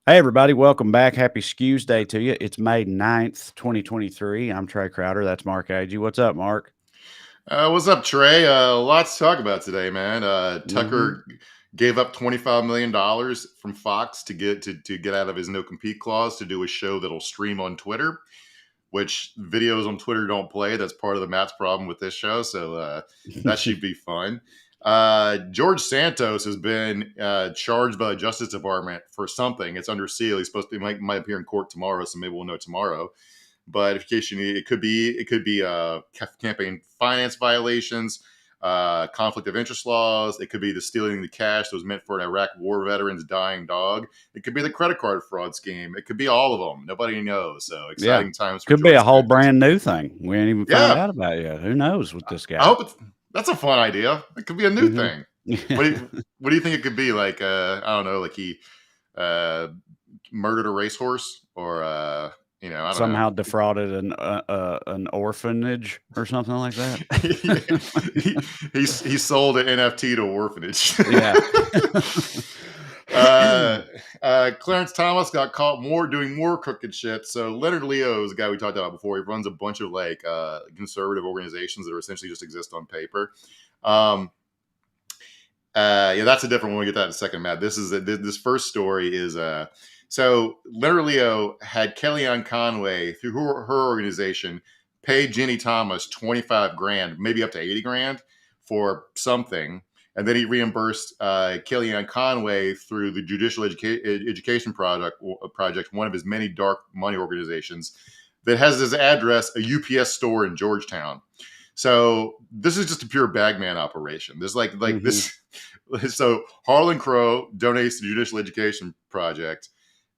Hey, everybody. Welcome back. Happy Skews Day to you. It's May 9th, 2023. I'm Trey Crowder. That's Mark Agee. What's up, Mark? What's up, Trey? Lots to talk about today, man. Hmm. Tucker gave up $25 million from Fox to get out of his no compete clause to do a show that'll stream on Twitter, which videos on Twitter don't play. That's part of the Matt's problem with this show, so that should be fun. George Santos has been charged by the Justice Department for something. It's under seal. He's supposed to might appear in court tomorrow, so maybe we'll know tomorrow. But in case you need, it could be campaign finance violations, conflict of interest laws. It could be the stealing the cash that was meant for an Iraq war veteran's dying dog. It could be the credit card fraud scheme. It could be all of them. Nobody knows. So Yeah. exciting times for Could be George a whole Santos. brand new thing. We ain't even found Yeah, out about it yet. Who knows with this I guy? hope that's a fun idea. It could be a new Hmm. thing. What do you think it could be? Like I don't know, like he uh, murdered a racehorse, or I don't know. Somehow defrauded an orphanage or something like that. he sold an NFT to orphanage. Yeah. Clarence Thomas got caught doing more crooked shit. So Leonard Leo is a guy we talked about before. He runs a bunch of conservative organizations that are essentially just exist on paper. Um, yeah, that's a different one. We'll get that in a second, Matt. This first story is so Leonard Leo had Kellyanne Conway through her organization pay Jenny Thomas 25 grand, maybe up to 80 grand for something. And then he reimbursed Kellyanne Conway through the Judicial Education Project, one of his many dark money organizations that has his address a UPS store in Georgetown. So this is just a pure bagman operation. There's like Hmm. this. So Harlan Crow donates to the Judicial Education Project.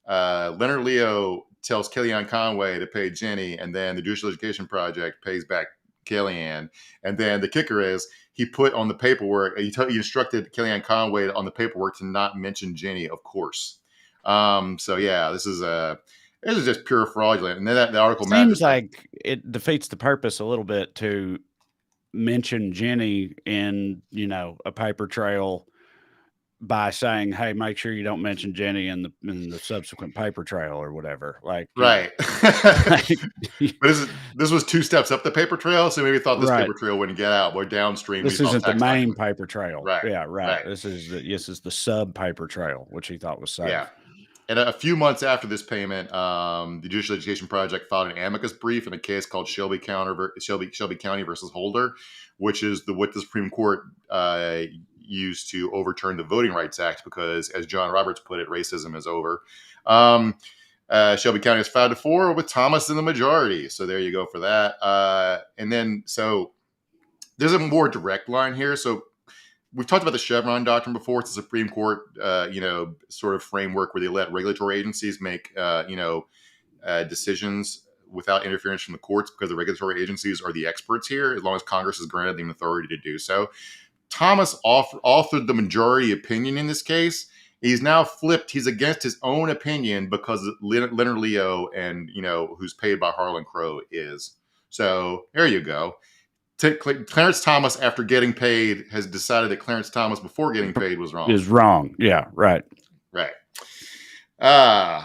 Leonard Leo tells Kellyanne Conway to pay Jenny, and then the Judicial Education Project pays back Kellyanne. And then the kicker is he put on the paperwork. He instructed Kellyanne Conway on the paperwork to not mention Jenny, of course. So yeah, this is just pure fraudulent. And then the article Matt Seems just read. like it defeats the purpose a little bit to mention Jenny in, a paper trail by saying, "Hey, make sure you don't mention Jenny in the subsequent paper trail or whatever." Like, Right. like, But this was two steps up the paper trail, so maybe thought this right. paper trail wouldn't get out. But downstream, he This thought isn't the tax main documents. paper trail. Right, Yeah, right. right, This is the sub paper trail, which he thought was yeah. safe. And a few months after this payment, the Judicial Education Project filed an amicus brief in a case called Shelby County versus Holder, which is what the Supreme Court used to overturn the Voting Rights Act because, as John Roberts put it, racism is over. Um, Shelby County is 5-4 with Thomas in the majority. So there you go for that. And then so there's a more direct line here. So we've talked about the Chevron doctrine before. It's a Supreme Court, sort of framework where they let regulatory agencies make, decisions without interference from the courts because the regulatory agencies are the experts here, as long as Congress has granted them authority to do so. Thomas authored the majority opinion in this case. He's now flipped. He's against his own opinion because Leonard Leo, and who's paid by Harlan Crow, is. So there you go. Clarence Thomas, after getting paid, has decided that Clarence Thomas, before getting paid, was wrong. Is wrong. Yeah, right. Right.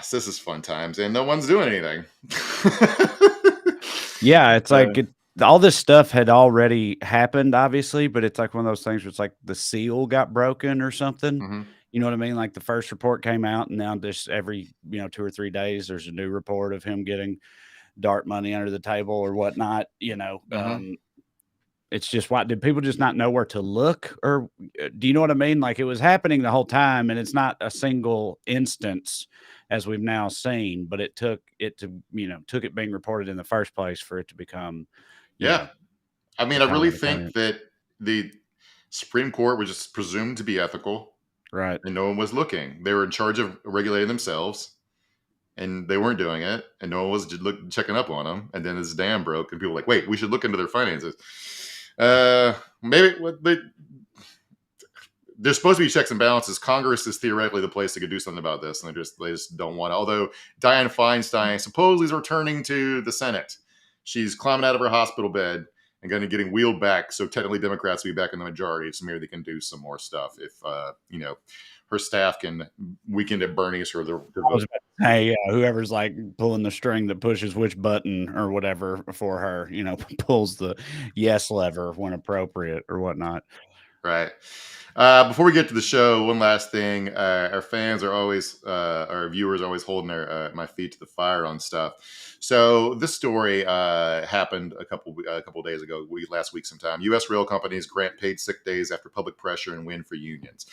So this is fun times, and no one's doing anything. Yeah, it's Uh, like all this stuff had already happened, obviously, but it's like one of those things where it's like the seal got broken or something. mhm, You know what I mean? Like the first report came out, and now just every 2 or 3 days, there's a new report of him getting dark money under the table or whatnot. mhm. It's just, why did people just not know where to look, or do you know what I mean? Like it was happening the whole time, and it's not a single instance as we've now seen, but it took it being reported in the first place for it to become, you Yeah, know, I mean, a I kind really of think occurrence. that the Supreme Court was just presumed to be ethical, Right. and no one was looking. They were in charge of regulating themselves, and they weren't doing it, and no one was checking up on them. And then this dam broke, and people were like, "Wait, we should look into their finances." Maybe there's supposed to be checks and balances. Congress is theoretically the place that could do something about this, and they just don't want to. Although Dianne Feinstein supposedly is returning to the Senate, she's climbing out of her hospital bed and going to getting wheeled back. So technically, Democrats will be back in the majority. So maybe they can do some more stuff if her staff can weekend at Bernie's or the I was about to say, whoever's like pulling the string that pushes which button or whatever for her, pulls the yes lever when appropriate or whatnot. right. Before we get to the show, one last thing. Our fans are always, our viewers are always holding my feet to the fire on stuff. So this story happened a couple days ago, last week sometime. U.S. rail companies grant paid sick days after public pressure and win for unions.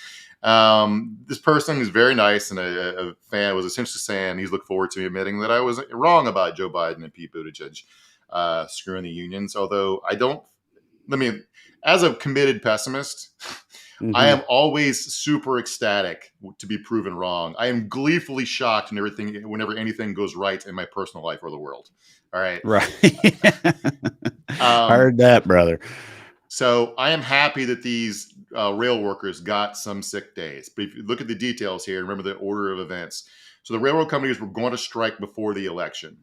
This person is very nice, and a fan was essentially saying he's looking forward to me admitting that I was wrong about Joe Biden and Pete Buttigieg screwing the unions. Although as a committed pessimist, I am always super ecstatic to be proven wrong. I am gleefully shocked whenever anything goes right in my personal life or the world. All right. Right. Heard that, brother. So I am happy that these rail workers got some sick days. But if you look at the details here, remember the order of events. So the railroad companies were going to strike before the election.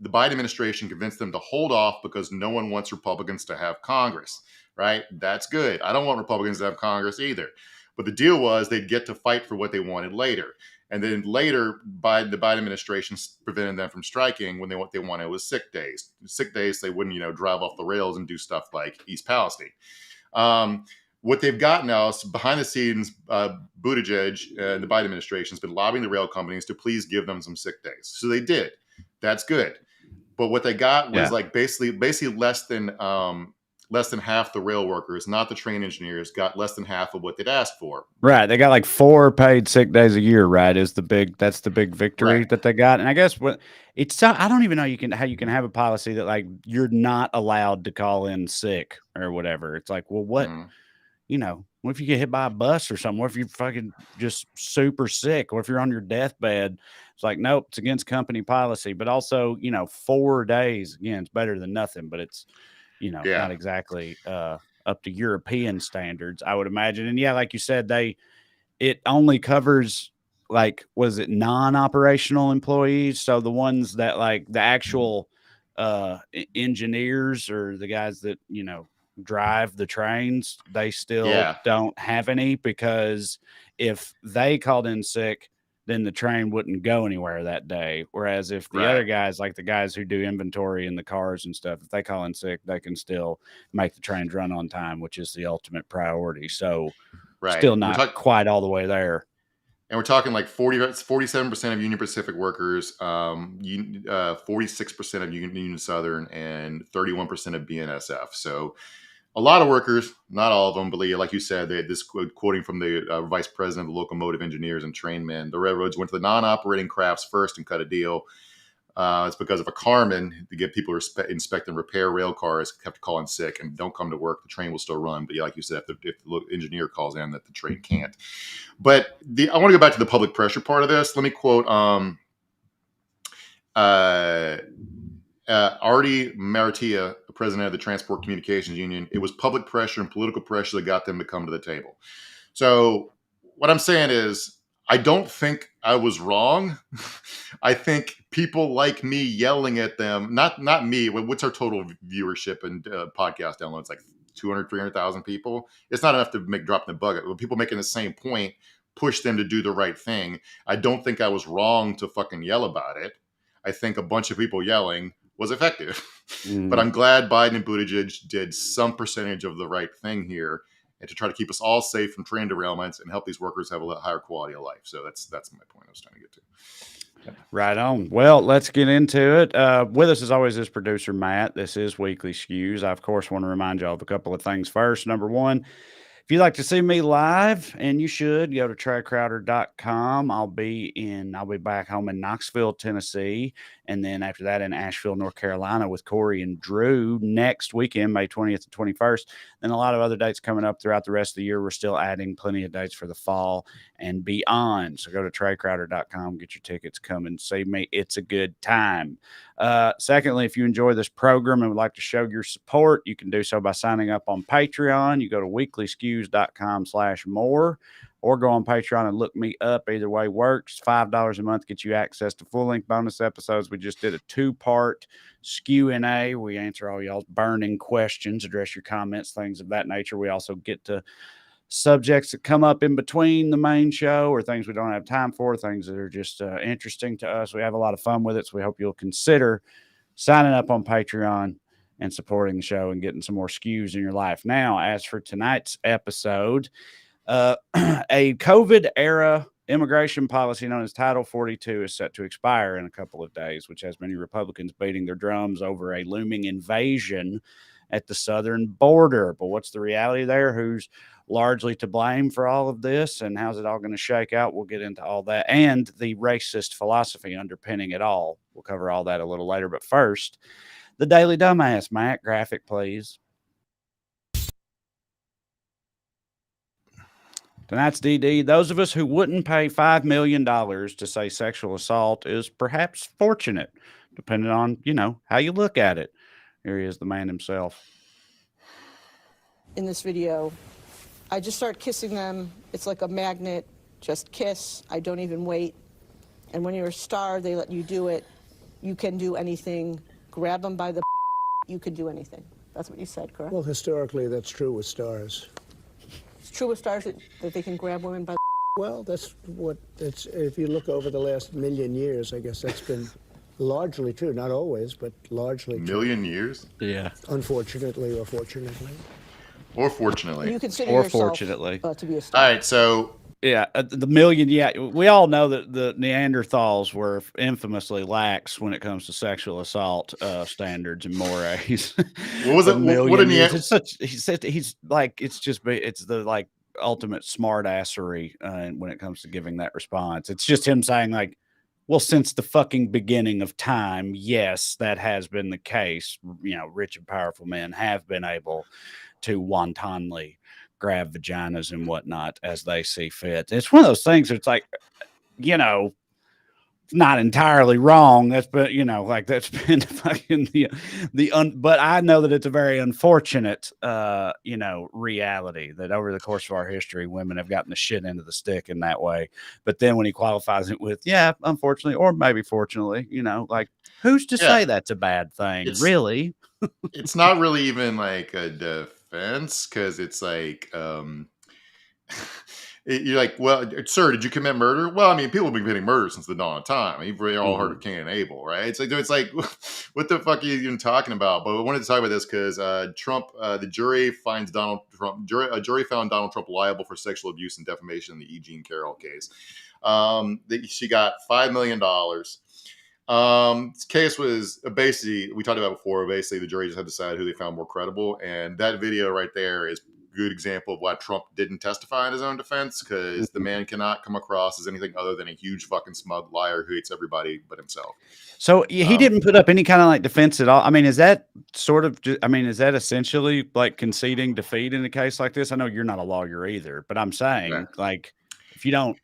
The Biden administration convinced them to hold off because no one wants Republicans to have Congress. Right? That's good. I don't want Republicans to have Congress either. But the deal was they'd get to fight for what they wanted later. And then later, the Biden administration prevented them from striking when what they wanted was sick days. Sick days, they wouldn't, drive off the rails and do stuff like East Palestine. What they've got now is behind the scenes, Buttigieg and the Biden administration has been lobbying the rail companies to please give them some sick days. So they did. That's good. But what they got was basically less than half the rail workers, not the train engineers, got less than half of what they'd asked for. Right. They got like 4 paid sick days a year, right? That's the big victory that they got. And I guess I don't even know how you can have a policy that like you're not allowed to call in sick or whatever. It's like, well, what, what if you get hit by a bus or something? What if you're fucking just super sick? Or if you're on your deathbed? It's like, nope, it's against company policy. But also, 4 days, again, it's better than nothing, but it's, not exactly up to European standards, I would imagine. And like you said, it only covers was it non-operational employees? So the ones that like the actual engineers or the guys that, drive the trains, they still don't have any, because if they called in sick, then the train wouldn't go anywhere that day. Whereas if the other guys, like the guys who do inventory in the cars and stuff, if they call in sick, they can still make the trains run on time, which is the ultimate priority. So still not quite all the way there. And we're talking like 47% of Union Pacific workers, 46% of Union Southern, and 31% of BNSF. So a lot of workers, not all of them, but like you said, quoting from the vice president of the locomotive engineers and trainmen, the railroads went to the non-operating crafts first and cut a deal. It's because of a Carmen to get people to inspect and repair rail cars have to call in sick and don't come to work. The train will still run. But like you said, if the engineer calls in, that the train can't. But I want to go back to the public pressure part of this. Let me quote Artie Maratia, the president of the Transport Communications Union. It was public pressure and political pressure that got them to come to the table. So what I'm saying is, I don't think I was wrong. I think people like me yelling at them, not me. What's our total viewership and podcast downloads? Like 200, 300,000 people. It's not enough to drop in the bucket. When people making the same point, push them to do the right thing. I don't think I was wrong to fucking yell about it. I think a bunch of people yelling was effective. But I'm glad Biden and Buttigieg did some percentage of the right thing here, and to try to keep us all safe from train derailments and help these workers have a little higher quality of life. So that's my point I was trying to get to. Right on. Well, let's get into it. With us, as always, is producer Matt. This is Weekly Skews. I, of course, want to remind y'all of a couple of things first. Number one, if you'd like to see me live, and you should, go to TradCrowder.com. I'll be back home in Knoxville, Tennessee, and then after that in Asheville, North Carolina with Corey and Drew next weekend, May 20th and 21st. Then a lot of other dates coming up throughout the rest of the year. We're still adding plenty of dates for the fall and beyond. So go to TradCrowder.com, get your tickets, come and see me. It's a good time. Secondly, if you enjoy this program and would like to show your support, you can do so by signing up on Patreon. You go to weeklyskews.com/more, or go on Patreon and look me up. Either way works. $5 a month gets you access to full-length bonus episodes. We just did a 2-part Q&A. We answer all y'all's burning questions, address your comments, things of that nature. We also get to subjects that come up in between the main show or things we don't have time for, things that are just interesting to us. We have a lot of fun with it, so we hope you'll consider signing up on Patreon and supporting the show and getting some more Skews in your life. Now, as for tonight's episode, a COVID era immigration policy known as Title 42 is set to expire in a couple of days, which has many Republicans beating their drums over a looming invasion at the southern border. But what's the reality there? Who's largely to blame for all of this, and how's it all going to shake out? We'll get into all that and the racist philosophy underpinning it all. We'll cover all that a little later. But first, the Daily Dumbass. Matt, graphic, please. Tonight's DD, those of us who wouldn't pay $5 million to say sexual assault is perhaps fortunate, depending on, how you look at it. Here he is, the man himself. In this video, I just start kissing them. It's like a magnet, just kiss. I don't even wait. And when you're a star, they let you do it. You can do anything. Grab them by the you can do anything. That's what you said, correct? Well, historically, that's true with stars. It's true with stars that they can grab women by the Well, that's what it's. If you look over the last million years, I guess that's been largely true. Not always, but largely true. Million years? Yeah. Unfortunately or fortunately. Or fortunately. You consider Or yourself fortunately. To be a star. All right, so Yeah, the million. Yeah, we all know that the Neanderthals were infamously lax when it comes to sexual assault standards and mores. what was it? What a It's such. He said he's like it's the like ultimate smartassery when it comes to giving that response. It's just him saying like, well, since the fucking beginning of time, yes, that has been the case. Rich and powerful men have been able to wantonly grab vaginas and whatnot as they see fit. It's one of those things that's like, not entirely wrong. That's that's been fucking but I know that it's a very unfortunate reality that over the course of our history, women have gotten the shit into the stick in that way. But then when he qualifies it with, unfortunately, or maybe fortunately, like who's to say that's a bad thing? Really? It's not really even like a defense because it's like you're like, well, sir, did you commit murder? Well, I mean, people have been committing murder since the dawn of time. I mean, you've all heard of Cain and Abel, right? It's like, what the fuck are you even talking about? But I wanted to talk about this because Trump, the jury finds Donald Trump. A jury found Donald Trump liable for sexual abuse and defamation in the E. Jean Carroll case. She got $5 million. This case was basically, we talked about before, basically the jury just had to decide who they found more credible. And that video right there is a good example of why Trump didn't testify in his own defense, because the man cannot come across as anything other than a huge fucking smug liar who hates everybody but himself. So he didn't put up any kind of like defense at all. I mean, is that is that essentially like conceding defeat in a case like this? I know you're not a lawyer either, but I'm saying like, if you don't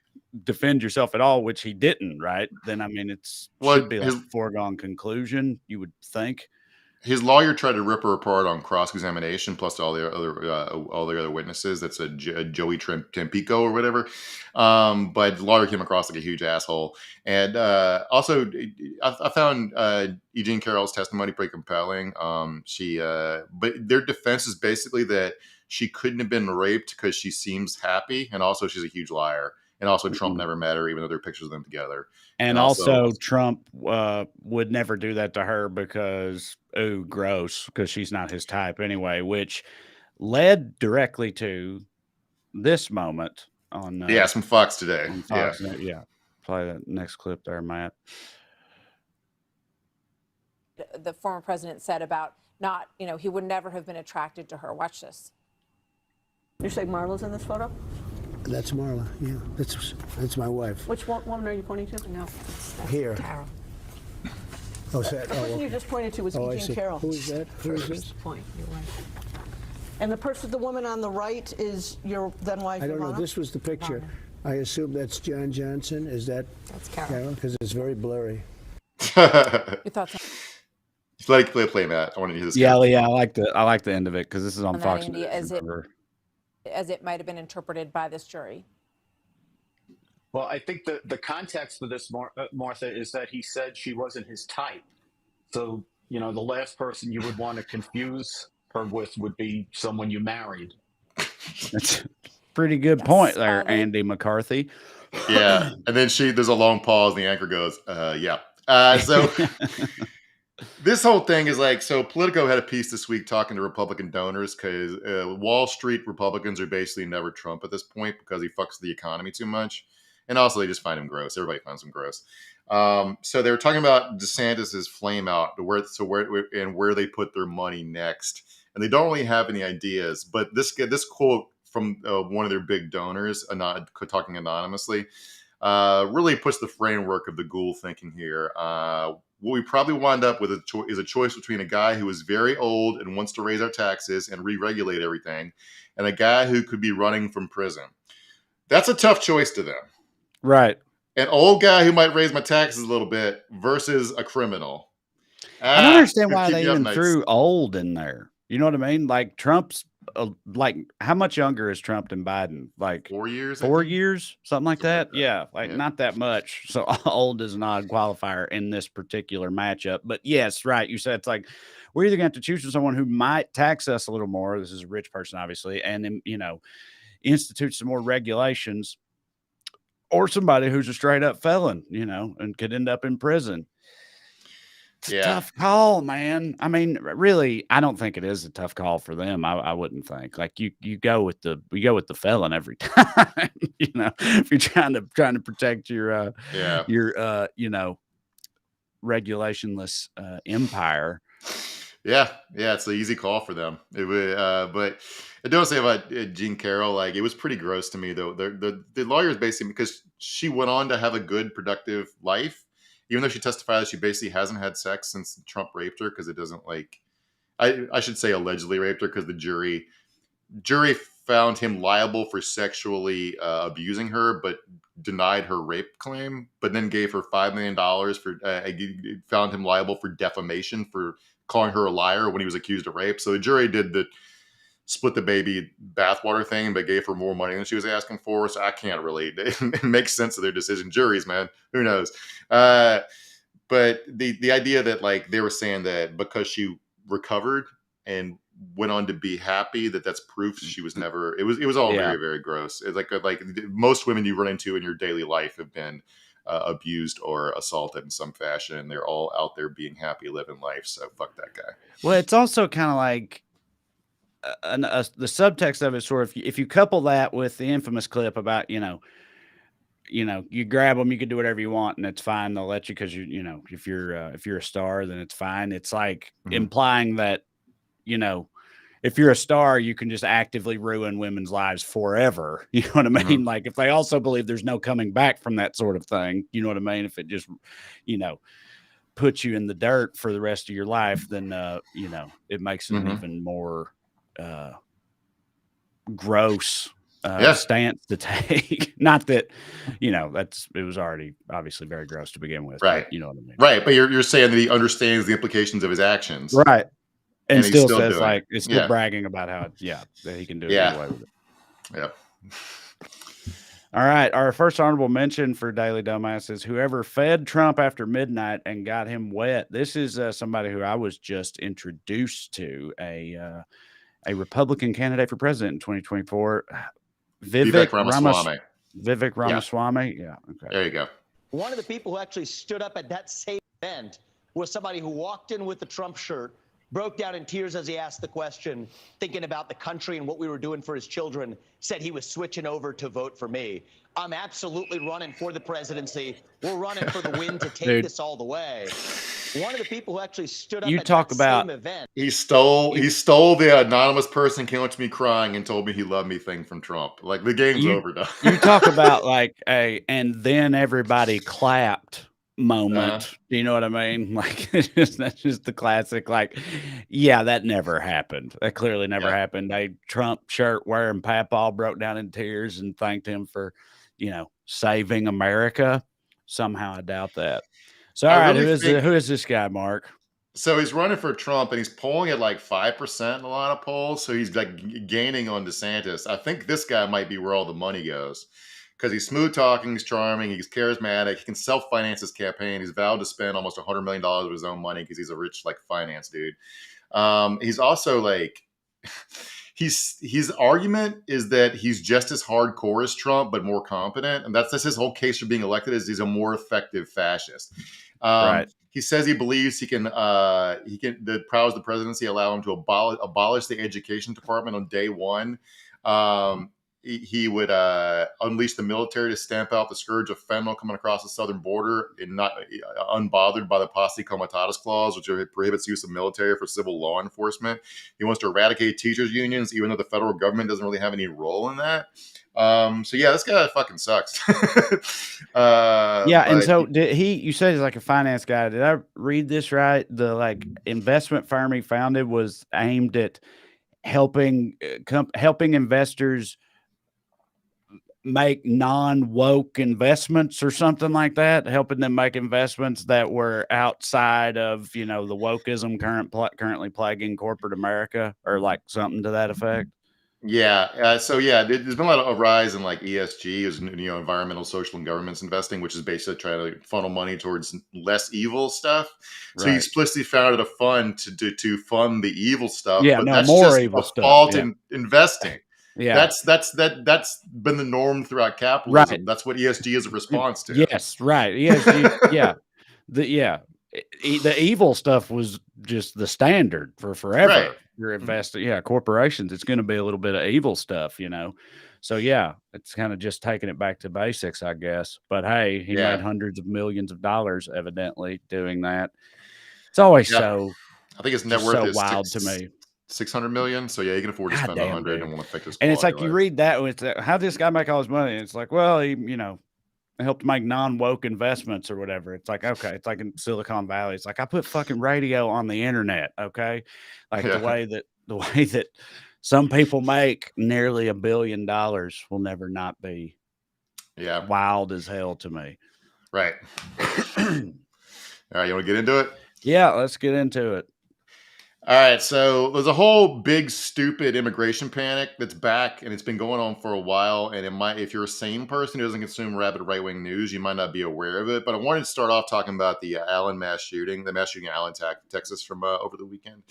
defend yourself at all, which he didn't, right? Then I mean, should be like a foregone conclusion, you would think. His lawyer tried to rip her apart on cross-examination, plus all the other witnesses. That's a Joey Tampico or whatever. But the lawyer came across like a huge asshole. And also, I found E. Jean Carroll's testimony pretty compelling. But their defense is basically that she couldn't have been raped because she seems happy, and also she's a huge liar. And also, Trump never met her, even though there are pictures of them together. And also, Trump would never do that to her because, gross, because she's not his type anyway, which led directly to this moment on some Fox today. Fox, yeah. Play that next clip there, Matt. The former president said about not, he would never have been attracted to her. Watch this. You say Marla's in this photo? That's Marla. Yeah, that's my wife. Which woman are you pointing to? No, Here. Carol. Oh, is that? The person you just pointed to was E. Jean Carroll. Who is that? Who is this? Point, your wife. And the woman on the right is your then wife. I don't know. Ivana? This was the picture. I assume that's John Johnson. Is that That's Carol? Because it's very blurry. Your thoughts on Let it play, Matt. I want to hear this. Yeah, I like the end of it because this is on Fox Andy, News. as it might have been interpreted by this jury? Well, I think the context for this, Martha, is that he said she wasn't his type. So, the last person you would want to confuse her with would be someone you married. Pretty good Yes. point there, They- Andy McCarthy. Yeah. And then there's a long pause, and the anchor goes, yeah. So this whole thing is like, so Politico had a piece this week talking to Republican donors because Wall Street Republicans are basically never Trump at this point because he fucks the economy too much. And also they just find him gross. Everybody finds him gross. So they were talking about DeSantis's flame out, where they put their money next. And they don't really have any ideas. But this quote from one of their big donors, talking anonymously, really puts the framework of the ghoul thinking here. What we probably wind up with is a choice between a guy who is very old and wants to raise our taxes and re-regulate everything, and a guy who could be running from prison. That's a tough choice to them. Right. An old guy who might raise my taxes a little bit versus a criminal. I don't understand it'll why keep they me up even nights. threw old in there. You know what I mean? Like Trump's like how much younger is Trump than Biden? Like 4 years. I 4 think? years, something like Something like that. that. Yeah, like Yeah. not that much. So old is an odd qualifier in this particular matchup. But yes, right. You said it's like we're either going to have to choose from someone who might tax us a little more. This is a rich person, obviously, and then, institute some more regulations, or somebody who's a straight up felon, and could end up in prison. It's a tough call, man. I mean, really, I don't think it is a tough call for them. I wouldn't think. Like you go with the felon every time. If you're trying to protect your regulationless empire. Yeah, it's an easy call for them. It would, but I don't say about Jean Carroll. Like, it was pretty gross to me, though. The lawyers basically, because she went on to have a good, productive life, even though she testified that she basically hasn't had sex since Trump raped her, because it doesn't I should say allegedly raped her, because the jury found him liable for sexually abusing her, but denied her rape claim, but then gave her $5 million for found him liable for defamation for calling her a liar when he was accused of rape. So the jury did the split the baby bathwater thing, but gave her more money than she was asking for. So I can't really, it makes sense of their decision. Juries, man, who knows? But the idea that like they were saying that because she recovered and went on to be happy, that's proof she was never, it was all very, very gross. It's like most women you run into in your daily life have been abused or assaulted in some fashion, and they're all out there being happy, living life. So fuck that guy. Well, it's also kind of like the subtext of it, sort of, if you couple that with the infamous clip about you grab them, you can do whatever you want, and it's fine. They'll let you because if you're a star, then it's fine. It's like implying that if you're a star, you can just actively ruin women's lives forever. You know what I mean? Like if they also believe there's no coming back from that sort of thing, you know what I mean? If it just, puts you in the dirt for the rest of your life, then, it makes it an even more gross stance to take. Not that, it was already obviously very gross to begin with. Right. But you know what I mean? Right. But you're saying that he understands the implications of his actions. Right. And still says doing it's still bragging about how that he can do it anyway with it. Yeah. All right. Our first honorable mention for Daily Dumbass is whoever fed Trump after midnight and got him wet. This is somebody who I was just introduced to, a Republican candidate for president in 2024, Vivek Ramaswamy. Vivek Ramaswamy. Yeah. Okay. There you go. One of the people who actually stood up at that same event was somebody who walked in with the Trump shirt, broke down in tears as he asked the question, thinking about the country and what we were doing for his children, said he was switching over to vote for me. I'm absolutely running for the presidency. We're running for the win to take this all the way. One of the people who actually stood up at that same event. He stole the anonymous person came up to me crying and told me he loved me thing from Trump. Like the game's over now. You talk about like and then everybody clapped moment. Do you know what I mean? Like that's just the classic. Like, yeah, that never happened. That clearly never happened. A Trump shirt wearing Papaw broke down in tears and thanked him for, saving America. Somehow I doubt that. So all right, who is this guy, Mark? So he's running for Trump and he's polling at like 5% in a lot of polls. So he's like gaining on DeSantis. I think this guy might be where all the money goes. Because he's smooth talking, he's charming, he's charismatic, he can self-finance his campaign. He's vowed to spend almost $100 million of his own money because he's a rich, finance dude. He's also his argument is that he's just as hardcore as Trump, but more competent, and that's his whole case for being elected. Is he's a more effective fascist. Right. He says he believes he can the powers of the presidency allow him to abolish the education department on day one. He would unleash the military to stamp out the scourge of fentanyl coming across the southern border, and not unbothered by the posse comitatus clause, which prohibits use of military for civil law enforcement. He wants to eradicate teachers unions, even though the federal government doesn't really have any role in that. So yeah, this guy fucking sucks. Yeah, and so did he? You said he's like a finance guy. Did I read this right? The like investment firm he founded was aimed at helping helping investors make non-woke investments or something like that, helping them make investments that were outside of, you know, the wokeism currently plaguing corporate America, or like something to that effect. Yeah. So yeah, there's been a lot of a rise in like ESG, is environmental, social, and governance investing, which is basically trying to funnel money towards less evil stuff. So he Right. explicitly founded a fund to fund the evil stuff. Yeah, but no, that's more just evil a stuff. fault Yeah. in investing. Yeah. That's been the norm throughout capitalism. Right. That's what ESG is a response to. Yes, right. Yeah. The evil stuff was just the standard for forever. Right. You're investing, corporations, it's going to be a little bit of evil stuff, you know. So yeah, it's kind of just taking it back to basics, I guess. But hey, he Yeah. made hundreds of millions of dollars evidently doing that. It's always Yeah. so I think his net just worth so is wild to me. 600 million. So yeah, you can afford to God spend damn, 100 dude. and won't affect his And it's quality like you of life. read that with how this guy make all his money. And it's like, well, he, you know, helped make non-woke investments or whatever. It's like, okay, it's like in Silicon Valley. It's like, I put fucking radio on the internet. Okay. Like Yeah. the way that some people make nearly $1 billion will never not be Yeah. wild as hell to me. Right. All right, you want to get into it? Yeah, let's get into it. All right, so there's a whole big stupid immigration panic that's back, and it's been going on for a while. And it might, if you're a sane person who doesn't consume rabid right-wing news, you might not be aware of it. But I wanted to start off talking about the Allen mass shooting, the mass shooting in Allen, Texas, from over the weekend,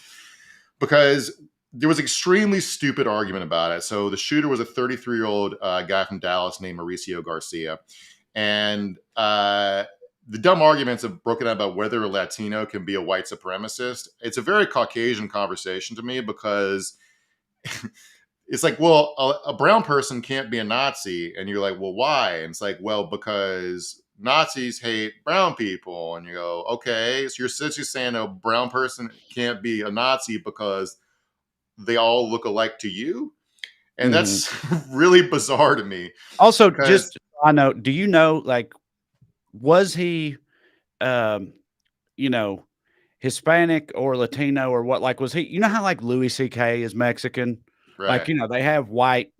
because there was extremely stupid argument about it. So the shooter was a 33-year-old guy from Dallas named Mauricio Garcia, and the dumb arguments have broken out about whether a Latino can be a white supremacist. It's a very Caucasian conversation to me, because it's like, well, a brown person can't be a Nazi. And you're like, well, why? And it's like, well, because Nazis hate brown people. And you go, okay, so you're saying a brown person can't be a Nazi because they all look alike to you? And that's really bizarre to me. Also, because, just, I know, do you know, like, was he, you know, Hispanic or Latino or what? Like, was he, you know how like Louis C.K. is Mexican? right. Like, you know, they have white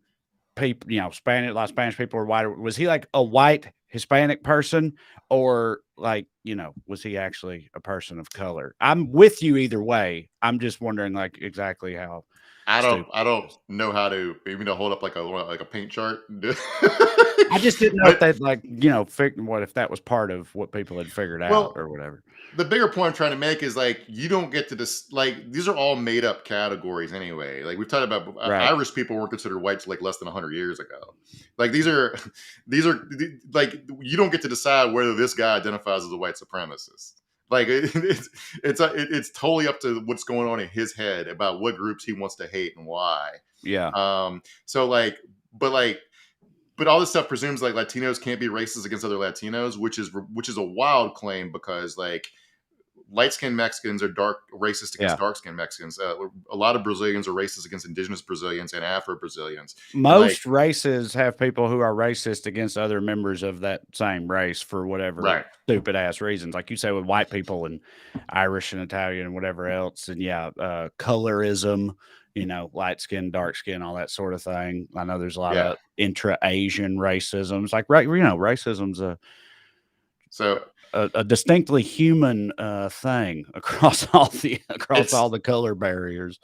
people, you know, Spanish, a lot of Spanish people are white. Was he like a white Hispanic person, or like, you know, was he actually a person of color? I'm with you either way. I'm just wondering like exactly how. I don't know how to even to hold up like a paint chart. I just didn't know if that, like, you know, what if that was part of what people had figured out or whatever. The bigger point I'm trying to make is like, you don't get to this, like, these are all made up categories anyway. Like we've talked about, Right. Irish people weren't considered whites like less than 100 years ago. Like these are like, you don't get to decide whether this guy identifies as a white supremacist. Like it's totally up to what's going on in his head about what groups he wants to hate and why. Yeah. So like, but all this stuff presumes like Latinos can't be racist against other Latinos, which is a wild claim, because like light-skinned Mexicans are racist against dark-skinned Mexicans. A lot of Brazilians are racist against indigenous Brazilians and Afro-Brazilians. Most races have people who are racist against other members of that same race for whatever stupid ass reasons. Like you say with white people and Irish and Italian and whatever else. And colorism, you know, light skin, dark skin, all that sort of thing. I know there's a lot of intra-Asian racism. It's like, racism's a distinctly human thing across all the color barriers.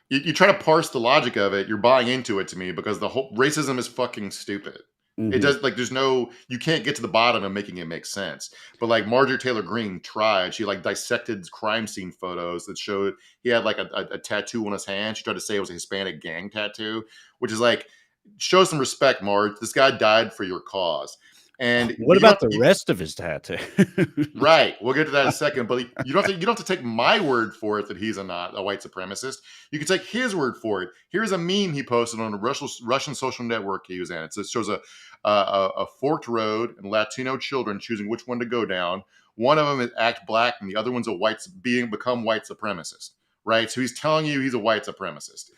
You try to parse the logic of it, you're buying into it to me, because the whole racism is fucking stupid. It does like you can't get to the bottom of making it make sense. But like Marjorie Taylor Greene tried, she like dissected crime scene photos that showed he had like a tattoo on his hand. She tried to say it was a Hispanic gang tattoo, which is like show some respect, Marge. This guy died for your cause. And What you don't about the rest of his tattoo? right. We'll get to that in a second. But you don't have to take my word for it that he's not a white supremacist. You can take his word for it. Here's a meme he posted on a Russian social network he was in. It shows a forked road and Latino children choosing which one to go down. One of them is act black, and the other one's become white supremacist. Right. So he's telling you he's a white supremacist.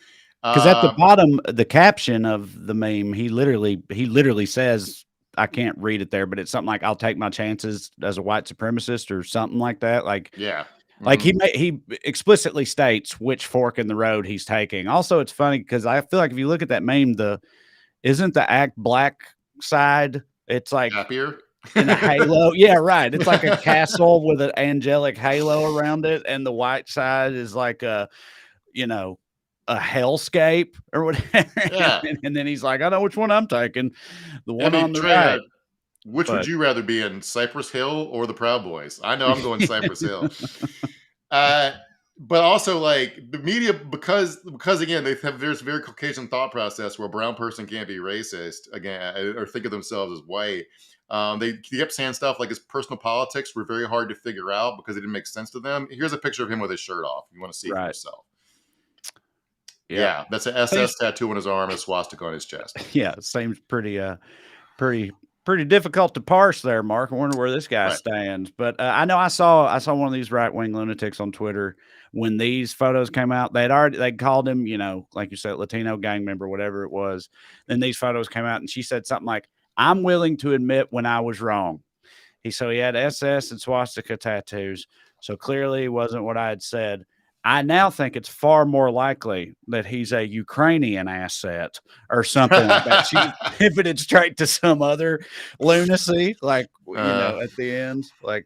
Because at the bottom, the caption of the meme, he literally says, I can't read it there, but it's something like, I'll take my chances as a white supremacist or something like that. Like, yeah. Like he explicitly states which fork in the road he's taking. Also, it's funny because I feel like if you look at that meme, isn't the act black side, it's like happier in a halo. Yeah, right. It's like a castle with an angelic halo around it, and the white side is like a hellscape or whatever. Yeah. and then he's like, I know which one I'm taking. The one on the Trey, right. Which would you rather be in, Cypress Hill or the Proud Boys? I know I'm going Cypress Hill. But also, like the media, because again, there's very Caucasian thought process where a brown person can't be racist again or think of themselves as white. They kept saying stuff like his personal politics were very hard to figure out because it didn't make sense to them. Here's a picture of him with his shirt off. You want to see it for yourself. Yeah, that's an SS tattoo on his arm and a swastika on his chest. Yeah, it seems pretty difficult to parse there, Mark. I wonder where this guy stands. But I know I saw one of these right-wing lunatics on Twitter when these photos came out. They'd called him, like you said, Latino gang member, whatever it was. Then these photos came out, and she said something like, "I'm willing to admit when I was wrong." So he had SS and swastika tattoos. So clearly it wasn't what I had said. I now think it's far more likely that he's a Ukrainian asset or something like that. She pivoted straight to some other lunacy, like, at the end, like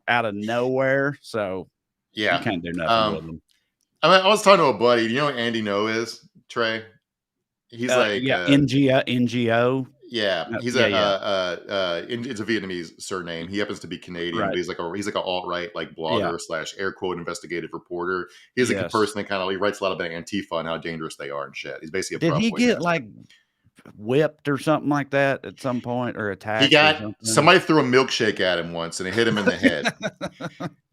out of nowhere. So you can't do nothing with him. I was talking to a buddy. Do you know what Andy No is, Trey? He's NGO. Yeah, he's it's a Vietnamese surname. He happens to be Canadian, but he's like an alt-right like blogger / air quote investigative reporter. He's like a person that he writes a lot about Antifa and how dangerous they are and shit. He's basically Did he get like whipped or something like that at some point or attacked? He got somebody threw a milkshake at him once and it hit him in the head.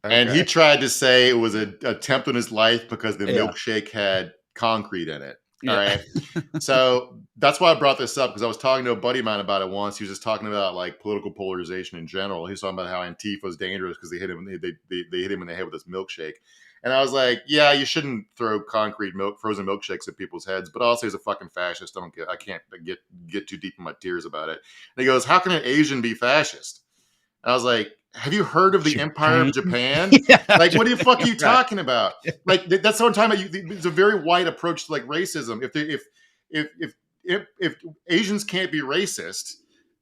And he tried to say it was an attempt on his life because the milkshake had concrete in it. All right. So that's why I brought this up, because I was talking to a buddy of mine about it once. He was just talking about like political polarization in general. He was talking about how Antifa is dangerous because they hit him in the head with this milkshake. And I was like, yeah, you shouldn't throw frozen milkshakes at people's heads, but also he's a fucking fascist. I can't get too deep in my tears about it. And he goes, how can an Asian be fascist? And I was like, have you heard of the Empire of Japan? Like, what the fuck are you talking about? Like, that's what I'm talking about. It's a very wide approach to like racism. If Asians can't be racist,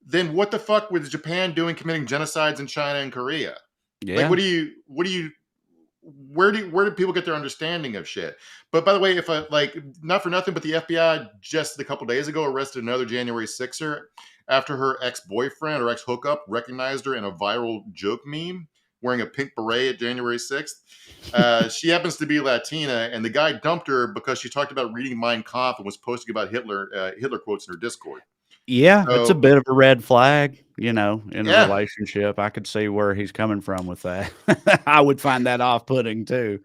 then what the fuck was Japan doing committing genocides in China and Korea? Yeah. Like, where do people get their understanding of shit? But by the way, not for nothing, but the FBI just a couple days ago arrested another January 6er after her ex-boyfriend or ex-hookup recognized her in a viral joke meme wearing a pink beret at January 6th. She happens to be Latina, and the guy dumped her because she talked about reading Mein Kampf and was posting about Hitler quotes in her Discord. Yeah, it's a bit of a red flag, in a relationship. I could see where he's coming from with that. I would find that off-putting too.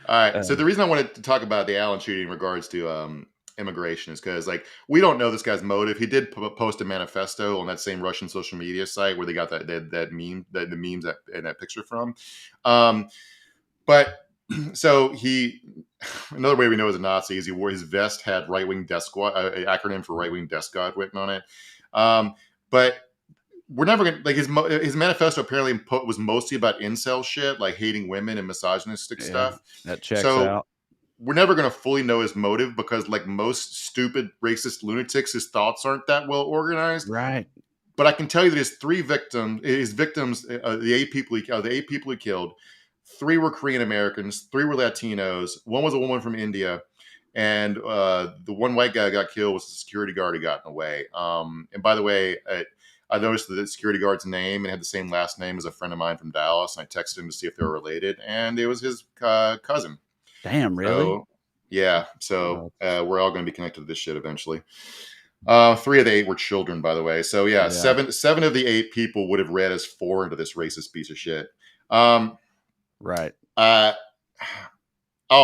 All right. So the reason I wanted to talk about the Allen shooting in regards to immigration is because we don't know this guy's motive. He did post a manifesto on that same Russian social media site where they got that meme, the memes and that picture from. But so another way we know he's a Nazi is he wore his vest had right-wing death squad, an acronym for right-wing death squad written on it. But we're never gonna his manifesto apparently was mostly about incel shit, like hating women and misogynistic stuff. That checks out. We're never going to fully know his motive because, like most stupid racist lunatics, his thoughts aren't that well organized. Right. But I can tell you that his victims, the eight people he killed, 3 were Korean Americans, 3 were Latinos, 1 was a woman from India, And the one white guy got killed was the security guard who got in the way. And by the way, I noticed that the security guard's name and had the same last name as a friend of mine from Dallas. And I texted him to see if they were related, and it was his cousin. Damn, really? So, yeah. So we're all going to be connected to this shit eventually. 3 of the 8 were children, by the way. So yeah, Yeah. seven of the 8 people would have read as 4 into this racist piece of shit. Right. But we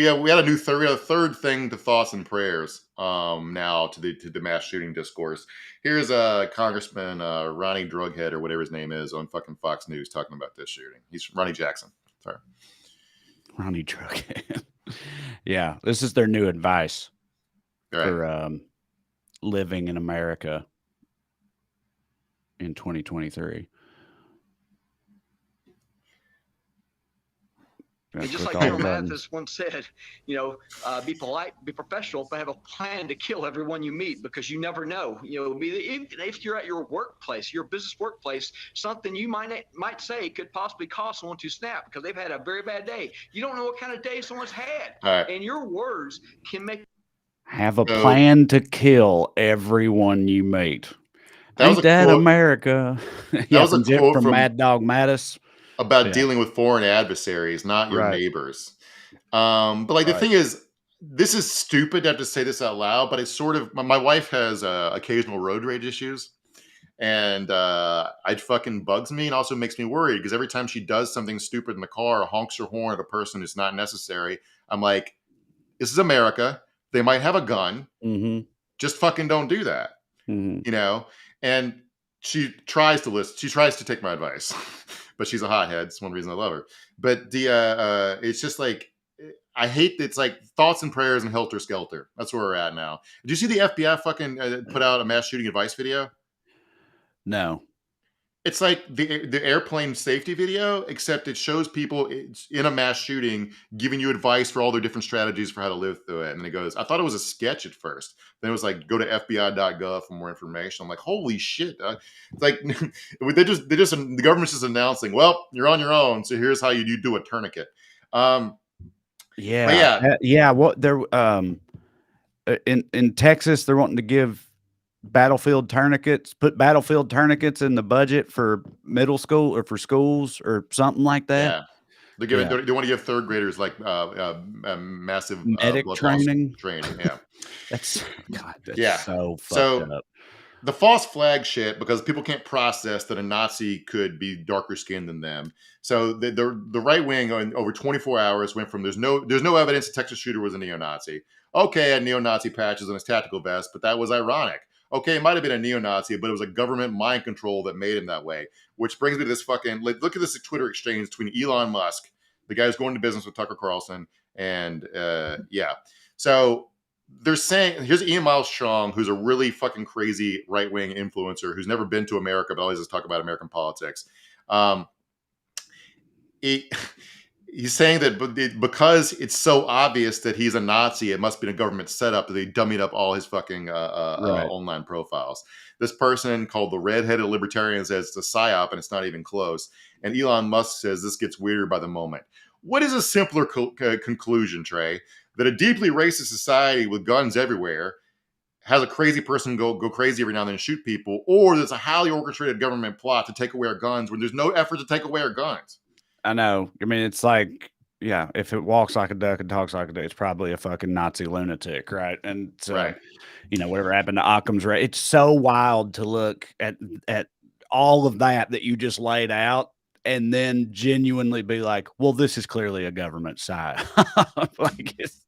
had a new third thing to thoughts and prayers. Now to the mass shooting discourse. Here's Congressman Ronnie Drughead or whatever his name is on fucking Fox News talking about this shooting. He's Ronnie Jackson. Sorry, Ronnie Drughead. Yeah, this is their new advice for living in America in 2023. And just like General Mathis once said, be polite, be professional, but have a plan to kill everyone you meet, because you never know. If you're at your workplace, your business workplace, something you might say could possibly cause someone to snap because they've had a very bad day. You don't know what kind of day someone's had, and your words can make. Have a plan to kill everyone you meet. That was America. That was a quote from Mad Dog Mattis. About dealing with foreign adversaries, not your neighbors. But like the thing is, this is stupid to have to say this out loud, but it's sort of my wife has occasional road rage issues, and it fucking bugs me and also makes me worried because every time she does something stupid in the car or honks her horn at a person who's not necessary, I'm like, this is America. They might have a gun. Mm-hmm. Just fucking don't do that. Mm-hmm. And she tries to listen. She tries to take my advice. But she's a hothead. It's one reason I love her. But it's just like, I hate it's like thoughts and prayers and helter skelter. That's where we're at now. Did you see the FBI fucking put out a mass shooting advice video? No. It's like the airplane safety video, except it shows people in a mass shooting giving you advice for all their different strategies for how to live through it. And it goes, I thought it was a sketch at first. Then it was like, go to FBI.gov for more information. I'm like, holy shit. It's like, the government's just announcing, well, you're on your own. So here's how you do a tourniquet. Yeah. What they're in Texas, they're wanting to give put battlefield tourniquets in the budget for middle school or for schools or something like that. Yeah. They want to give third graders like massive medic training. Yeah. That's so fucked up. The false flag shit, because people can't process that a Nazi could be darker skinned than them. So the right wing over 24 hours went from there's no evidence the Texas shooter was a neo-Nazi. Okay, had neo-Nazi patches on his tactical vest, but that was ironic. Okay, it might have been a neo-Nazi, but it was a government mind control that made him that way. Which brings me to this fucking, look at this Twitter exchange between Elon Musk, the guy who's going to business with Tucker Carlson, and So they're saying, here's Ian Miles Strong, who's a really fucking crazy right-wing influencer who's never been to America, but always just talk about American politics. He's saying that because it's so obvious that he's a Nazi, it must be a government setup that they dummied up all his fucking online profiles. This person called the redheaded libertarian says it's a psyop and it's not even close. And Elon Musk says this gets weirder by the moment. What is a simpler conclusion, Trey? That a deeply racist society with guns everywhere has a crazy person go crazy every now and then and shoot people, or there's a highly orchestrated government plot to take away our guns when there's no effort to take away our guns. I know. I mean, it's like, if it walks like a duck and talks like a duck, it's probably a fucking Nazi lunatic, right? And so, whatever happened to Occam's razor, it's so wild to look at all of that you just laid out, and then genuinely be like, well, this is clearly a government side. Like it's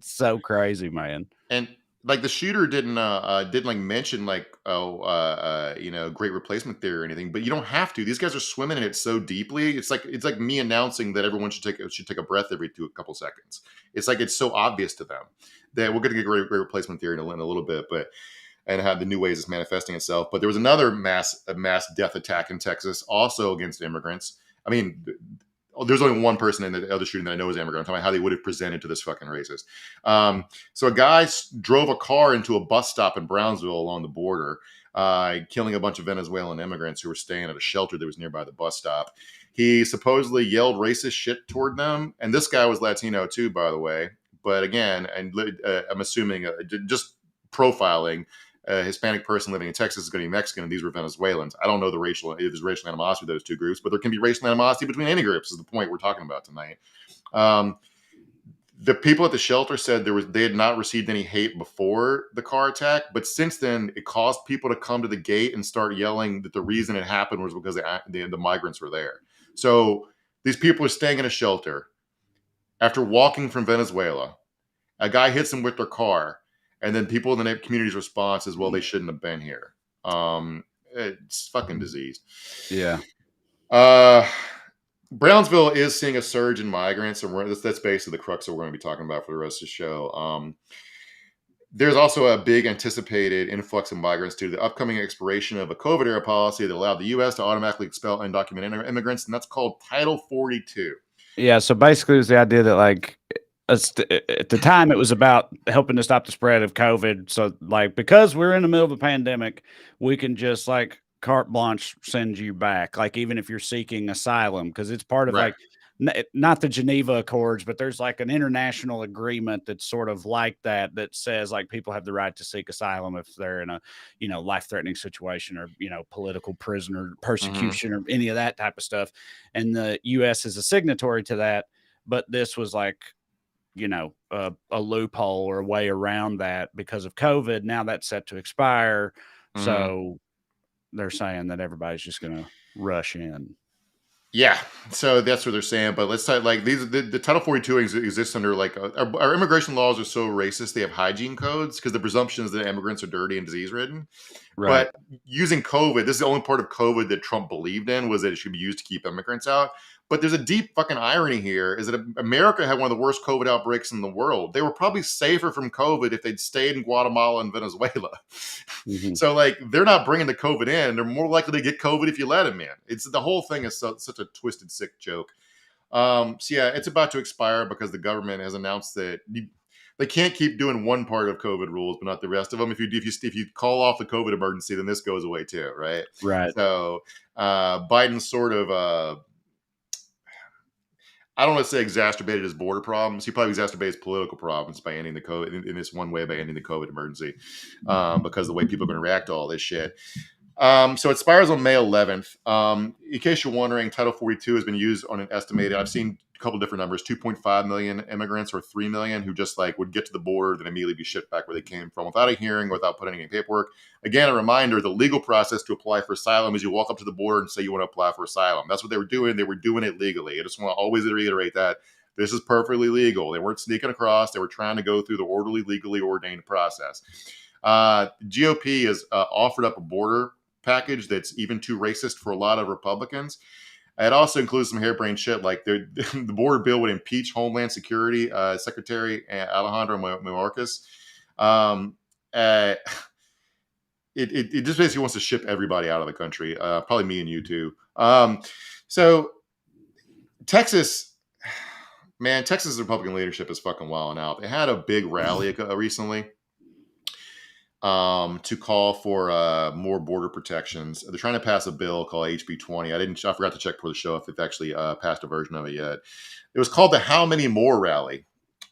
so crazy, man. And like the shooter didn't like mention like great replacement theory or anything, but you don't have to. These guys are swimming in it so deeply. It's like me announcing that everyone should take a breath every couple seconds. It's like it's so obvious to them that we're going to get great replacement theory in a little bit, and have the new ways it's manifesting itself. But there was another mass death attack in Texas, also against immigrants. I mean, there's only one person in the other shooting that I know is immigrant. I'm talking about how they would have presented to this fucking racist. So a guy drove a car into a bus stop in Brownsville along the border, killing a bunch of Venezuelan immigrants who were staying at a shelter that was nearby the bus stop. He supposedly yelled racist shit toward them. And this guy was Latino too, by the way. But again, and I'm assuming just profiling a Hispanic person living in Texas is going to be Mexican, and these were Venezuelans. I don't know if there's racial animosity with those two groups, but there can be racial animosity between any groups is the point we're talking about tonight. The people at the shelter said they had not received any hate before the car attack, but since then it caused people to come to the gate and start yelling that the reason it happened was because the migrants were there. So these people are staying in a shelter after walking from Venezuela. A guy hits them with their car, and then people in the community's response is, well, they shouldn't have been here. It's fucking diseased. Yeah. Brownsville is seeing a surge in migrants, and that's basically the crux that we're going to be talking about for the rest of the show. There's also a big anticipated influx of migrants due to the upcoming expiration of a COVID-era policy that allowed the U.S. to automatically expel undocumented immigrants, and that's called Title 42. Yeah, so basically it was the idea that, like, at the time it was about helping to stop the spread of COVID. So, like, because we're in the middle of a pandemic, we can just, like, carte blanche send you back, like, even if you're seeking asylum, because it's part of Right. like not the Geneva Accords, but there's like an international agreement that's sort of like that says like people have the right to seek asylum if they're in a life-threatening situation or political prisoner persecution or any of that type of stuff, and the U.S. is a signatory to that. But this was like a loophole or a way around that because of COVID. Now that's set to expire, so they're saying that everybody's just going to rush in. Yeah, so that's what they're saying. But let's say like the Title 42 exists under like our immigration laws are so racist. They have hygiene codes because the presumption is that immigrants are dirty and disease ridden. Right. But using COVID, this is the only part of COVID that Trump believed in was that it should be used to keep immigrants out. But there's a deep fucking irony here is that America had one of the worst COVID outbreaks in the world. They were probably safer from COVID if they'd stayed in Guatemala and Venezuela. Mm-hmm. So like they're not bringing the COVID in. They're more likely to get COVID if you let them in. It's the whole thing is such a twisted, sick joke. So yeah, it's about to expire because the government has announced that they can't keep doing one part of COVID rules, but not the rest of them. If you call off the COVID emergency, then this goes away too, right? Right. So Biden sort of I don't want to say exacerbated his border problems. He probably exacerbated his political problems by ending the COVID in this one way by ending the COVID emergency because of the way people are going to react to all this shit. So it expires on May 11th. In case you're wondering, Title 42 has been used on an estimated, I've seen a couple different numbers, 2.5 million immigrants or 3 million who just like would get to the border then immediately be shipped back where they came from without a hearing, without putting any paperwork. Again, a reminder, the legal process to apply for asylum is you walk up to the border and say you want to apply for asylum. That's what they were doing. They were doing it legally. I just want to always reiterate that. This is perfectly legal. They weren't sneaking across. They were trying to go through the orderly, legally ordained process. GOP has offered up a border package that's even too racist for a lot of Republicans. It also includes some harebrained shit like the border bill would impeach Homeland Security Secretary Alejandro Mayorkas. It just basically wants to ship everybody out of the country, probably me and you too. So Texas, man, Texas Republican leadership is fucking wilding out. They had a big rally recently to call for more border protections. They're trying to pass a bill called HB 20. I forgot to check before the show if they've actually passed a version of it yet. It was called the How Many More Rally,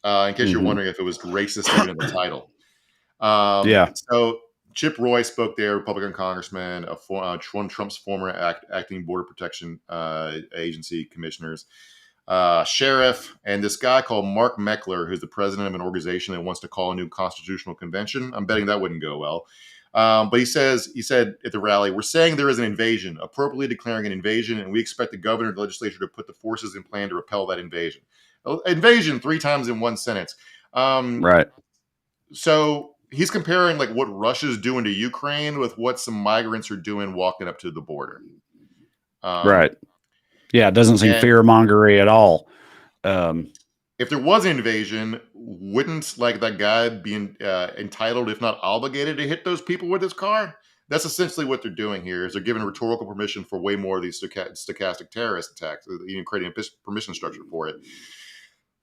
in case you're wondering if it was racist even in the title. Yeah. So Chip Roy spoke there, Republican congressman, one of Trump's former acting border protection agency commissioners. Sheriff, and this guy called Mark Meckler, who's the president of an organization that wants to call a new constitutional convention. I'm betting that wouldn't go well. But he said at the rally, we're saying there is an invasion, appropriately declaring an invasion, and we expect the governor and the legislature to put the forces in plan to repel that invasion. Invasion 3 times in one sentence. Right. So he's comparing like what Russia's doing to Ukraine with what some migrants are doing walking up to the border. Right. Yeah, it doesn't seem fear-mongery at all. If there was an invasion, wouldn't like that guy be entitled, if not obligated, to hit those people with his car? That's essentially what they're doing here. Is they're giving rhetorical permission for way more of these stochastic terrorist attacks, even creating a permission structure for it.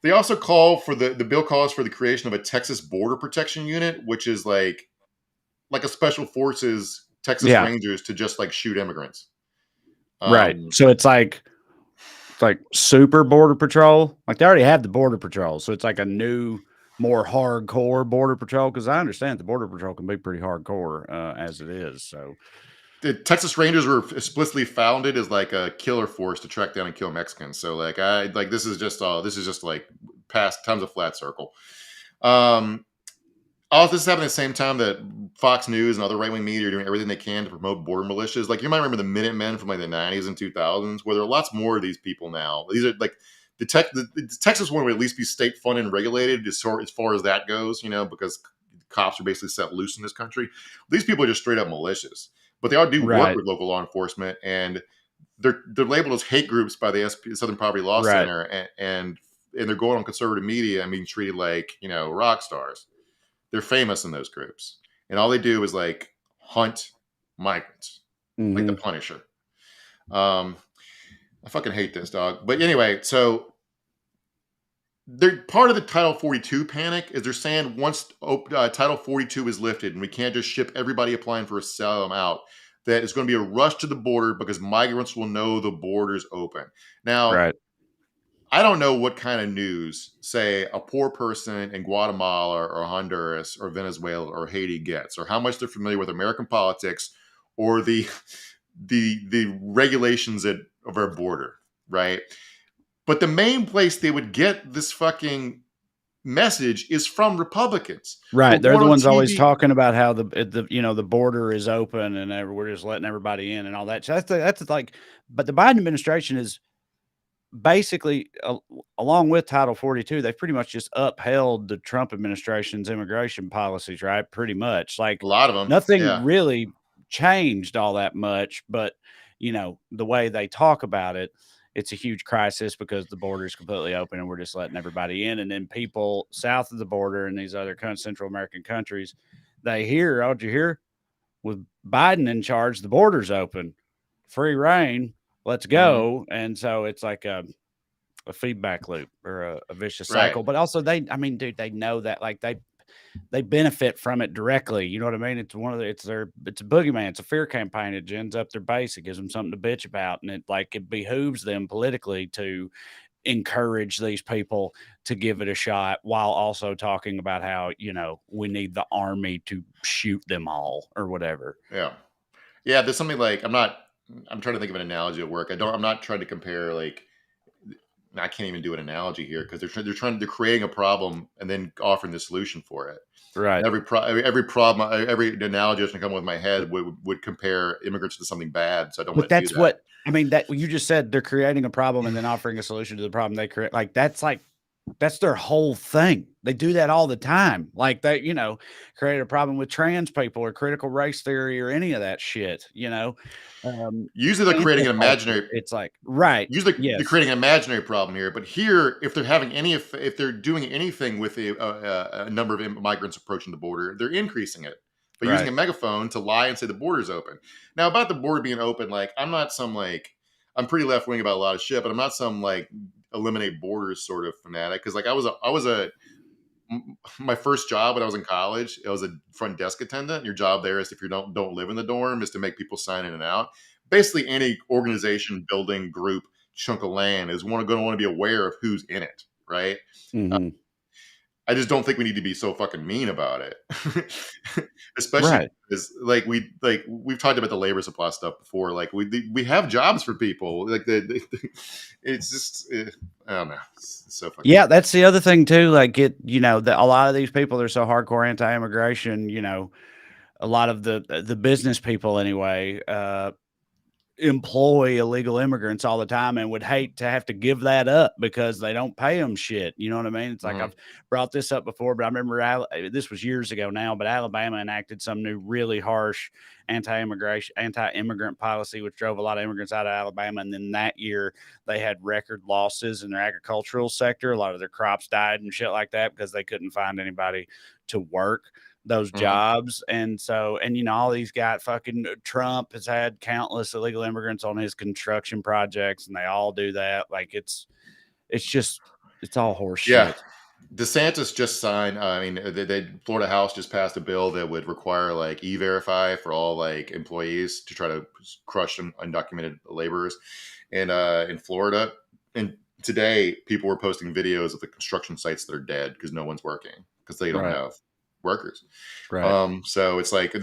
They also call for the bill calls for the creation of a Texas Border Protection Unit, which is like a special forces Texas Rangers to just like shoot immigrants. Right. So it's like like super border patrol. Like they already have the border patrol, so it's like a new, more hardcore border patrol. Because I understand the border patrol can be pretty hardcore as it is. So the Texas Rangers were explicitly founded as like a killer force to track down and kill Mexicans. So like this is just like past times a flat circle. All this is happening at the same time that Fox News and other right wing media are doing everything they can to promote border militias. Like you might remember the Minutemen from like the 90s and 2000s, where there are lots more of these people now. These are like the Texas one would at least be state funded and regulated as far as that goes, because cops are basically set loose in this country. These people are just straight up militias, but they all do work with local law enforcement, and they're labeled as hate groups by the Southern Poverty Law Center, and they're going on conservative media and being treated like rock stars. They're famous in those groups, and all they do is like hunt migrants, like the Punisher. I fucking hate this, dog. But anyway, so they're part of the Title 42 panic. Is they're saying once Title 42 is lifted and we can't just ship everybody applying for asylum out, that it's going to be a rush to the border because migrants will know the border's open. Now, I don't know what kind of news, say, a poor person in Guatemala or Honduras or Venezuela or Haiti gets, or how much they're familiar with American politics or the regulations of our border, right? But the main place they would get this fucking message is from Republicans, right? They're the ones always talking about how the border is open and we're just letting everybody in and all that. So that's like, but the Biden administration is basically, along with Title 42, they've pretty much just upheld the Trump administration's immigration policies, right? Pretty much, like a lot of them. Nothing really changed all that much, but the way they talk about it, it's a huge crisis because the border is completely open and we're just letting everybody in. And then people south of the border in these other Central American countries, they hear, oh, did you hear? With Biden in charge, the border's open, free reign. Let's go. And so it's like a feedback loop or a vicious cycle. But also they know that like they benefit from it directly. You know what I mean? It's it's a boogeyman. It's a fear campaign. It gins up their base. It gives them something to bitch about. And it behooves them politically to encourage these people to give it a shot while also talking about how, we need the army to shoot them all or whatever. Yeah. Yeah. There's something like, I'm trying to think of an analogy at work. I'm not trying to compare like, I can't even do an analogy here because they're creating a problem and then offering the solution for it. Right. Every problem, every analogy that's going to come with my head would compare immigrants to something bad. So I don't want to do that. What I mean, that you just said, they're creating a problem and then offering a solution to the problem they create. That's their whole thing. They do that all the time. Like they, create a problem with trans people or critical race theory or any of that shit, Usually they're creating an imaginary. It's like, right. Usually they're creating an imaginary problem here. But here, if they're doing anything with a number of migrants approaching the border, they're increasing it by using a megaphone to lie and say the border's open. Now, about the border being open, like I'm I'm pretty left wing about a lot of shit, but I'm not some like eliminate borders sort of fanatic. Because like my first job when I was in college, I was a front desk attendant. Your job there is, if you don't live in the dorm, is to make people sign in and out. Basically, any organization, building, group, chunk of land is going to want to be aware of who's in it, right? I just don't think we need to be so fucking mean about it, especially because we've talked about the labor supply stuff before. Like we have jobs for people. Like it's just I don't know. It's so fucking that's the other thing too. Like a lot of these people are so hardcore anti-immigration. A lot of the business people anyway employ illegal immigrants all the time and would hate to have to give that up because they don't pay them shit. You know what I mean? It's like I've brought this up before, but I remember this was years ago now, but Alabama enacted some new really harsh anti-immigrant policy, which drove a lot of immigrants out of Alabama. And then that year they had record losses in their agricultural sector. A lot of their crops died and shit like that because they couldn't find anybody to work those jobs. And so, all these guys, fucking Trump has had countless illegal immigrants on his construction projects, and they all do that. Like it's all horse shit. DeSantis just signed. The Florida House just passed a bill that would require like E-Verify for all like employees to try to crush undocumented laborers. And in Florida, and today people were posting videos of the construction sites that are dead because no one's working because they don't Right. have workers. Right. So it's like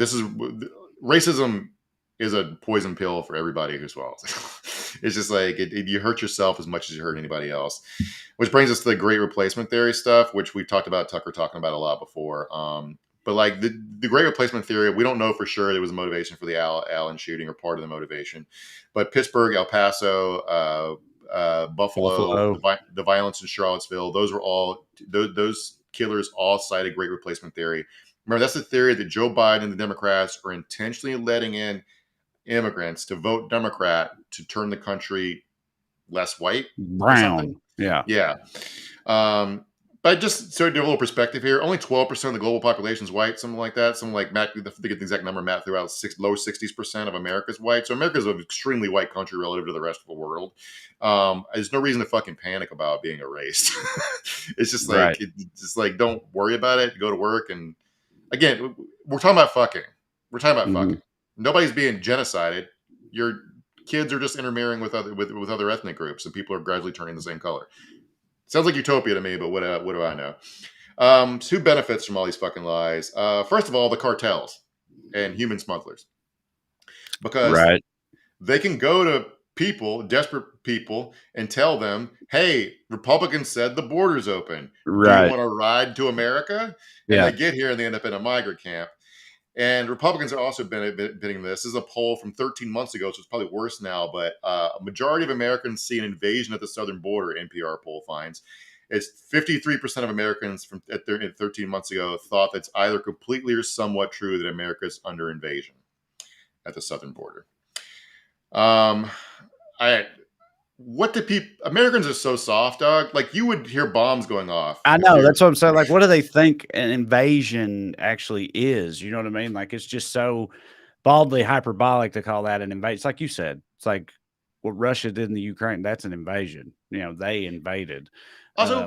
racism is a poison pill for everybody who swallows it. It's just like you hurt yourself as much as you hurt anybody else. Which brings us to the great replacement theory stuff, which we've talked about, Tucker talking about a lot before. But like the great replacement theory, we don't know for sure there was a motivation for the Allen shooting or part of the motivation. But Pittsburgh, El Paso, Buffalo, the violence in Charlottesville, those were all those killers all cited great replacement theory. Remember, that's the theory that Joe Biden and the Democrats are intentionally letting in immigrants to vote Democrat to turn the country less white, Brown. Yeah. Yeah. But just so to give a little perspective here, only 12% of the global population is white, something like that. Something like Matt, to get the exact number, Matt threw out low 60% of America is white. So America is an extremely white country relative to the rest of the world. There's no reason to fucking panic about being erased. It's just like, it's just like, don't worry about it. Go to work. And again, we're talking about fucking. We're talking about fucking. Nobody's being genocided. Your kids are just intermarrying with other ethnic groups, and people are gradually turning the same color. Sounds like utopia to me, but what do I know? Who benefits from all these fucking lies? First of all, the cartels and human smugglers, because they can go to people, desperate people, and tell them, "Hey, Republicans said the border's open. Do you want to ride to America?" And they get here and they end up in a migrant camp. And Republicans are also benefiting this. This is a poll from 13 months ago, so it's probably worse now. But a majority of Americans see an invasion at the southern border, NPR poll finds. It's 53% of Americans from 13 months ago thought that's either completely or somewhat true that America is under invasion at the southern border. What do people? Americans are so soft, dog. Like, you would hear bombs going off. I know, that's what I'm saying. Like, what do they think an invasion actually is? You know what I mean? Like, it's just so baldly hyperbolic to call that an invasion. It's like you said. It's like what Russia did in the Ukraine. That's an invasion. You know, they invaded. Also,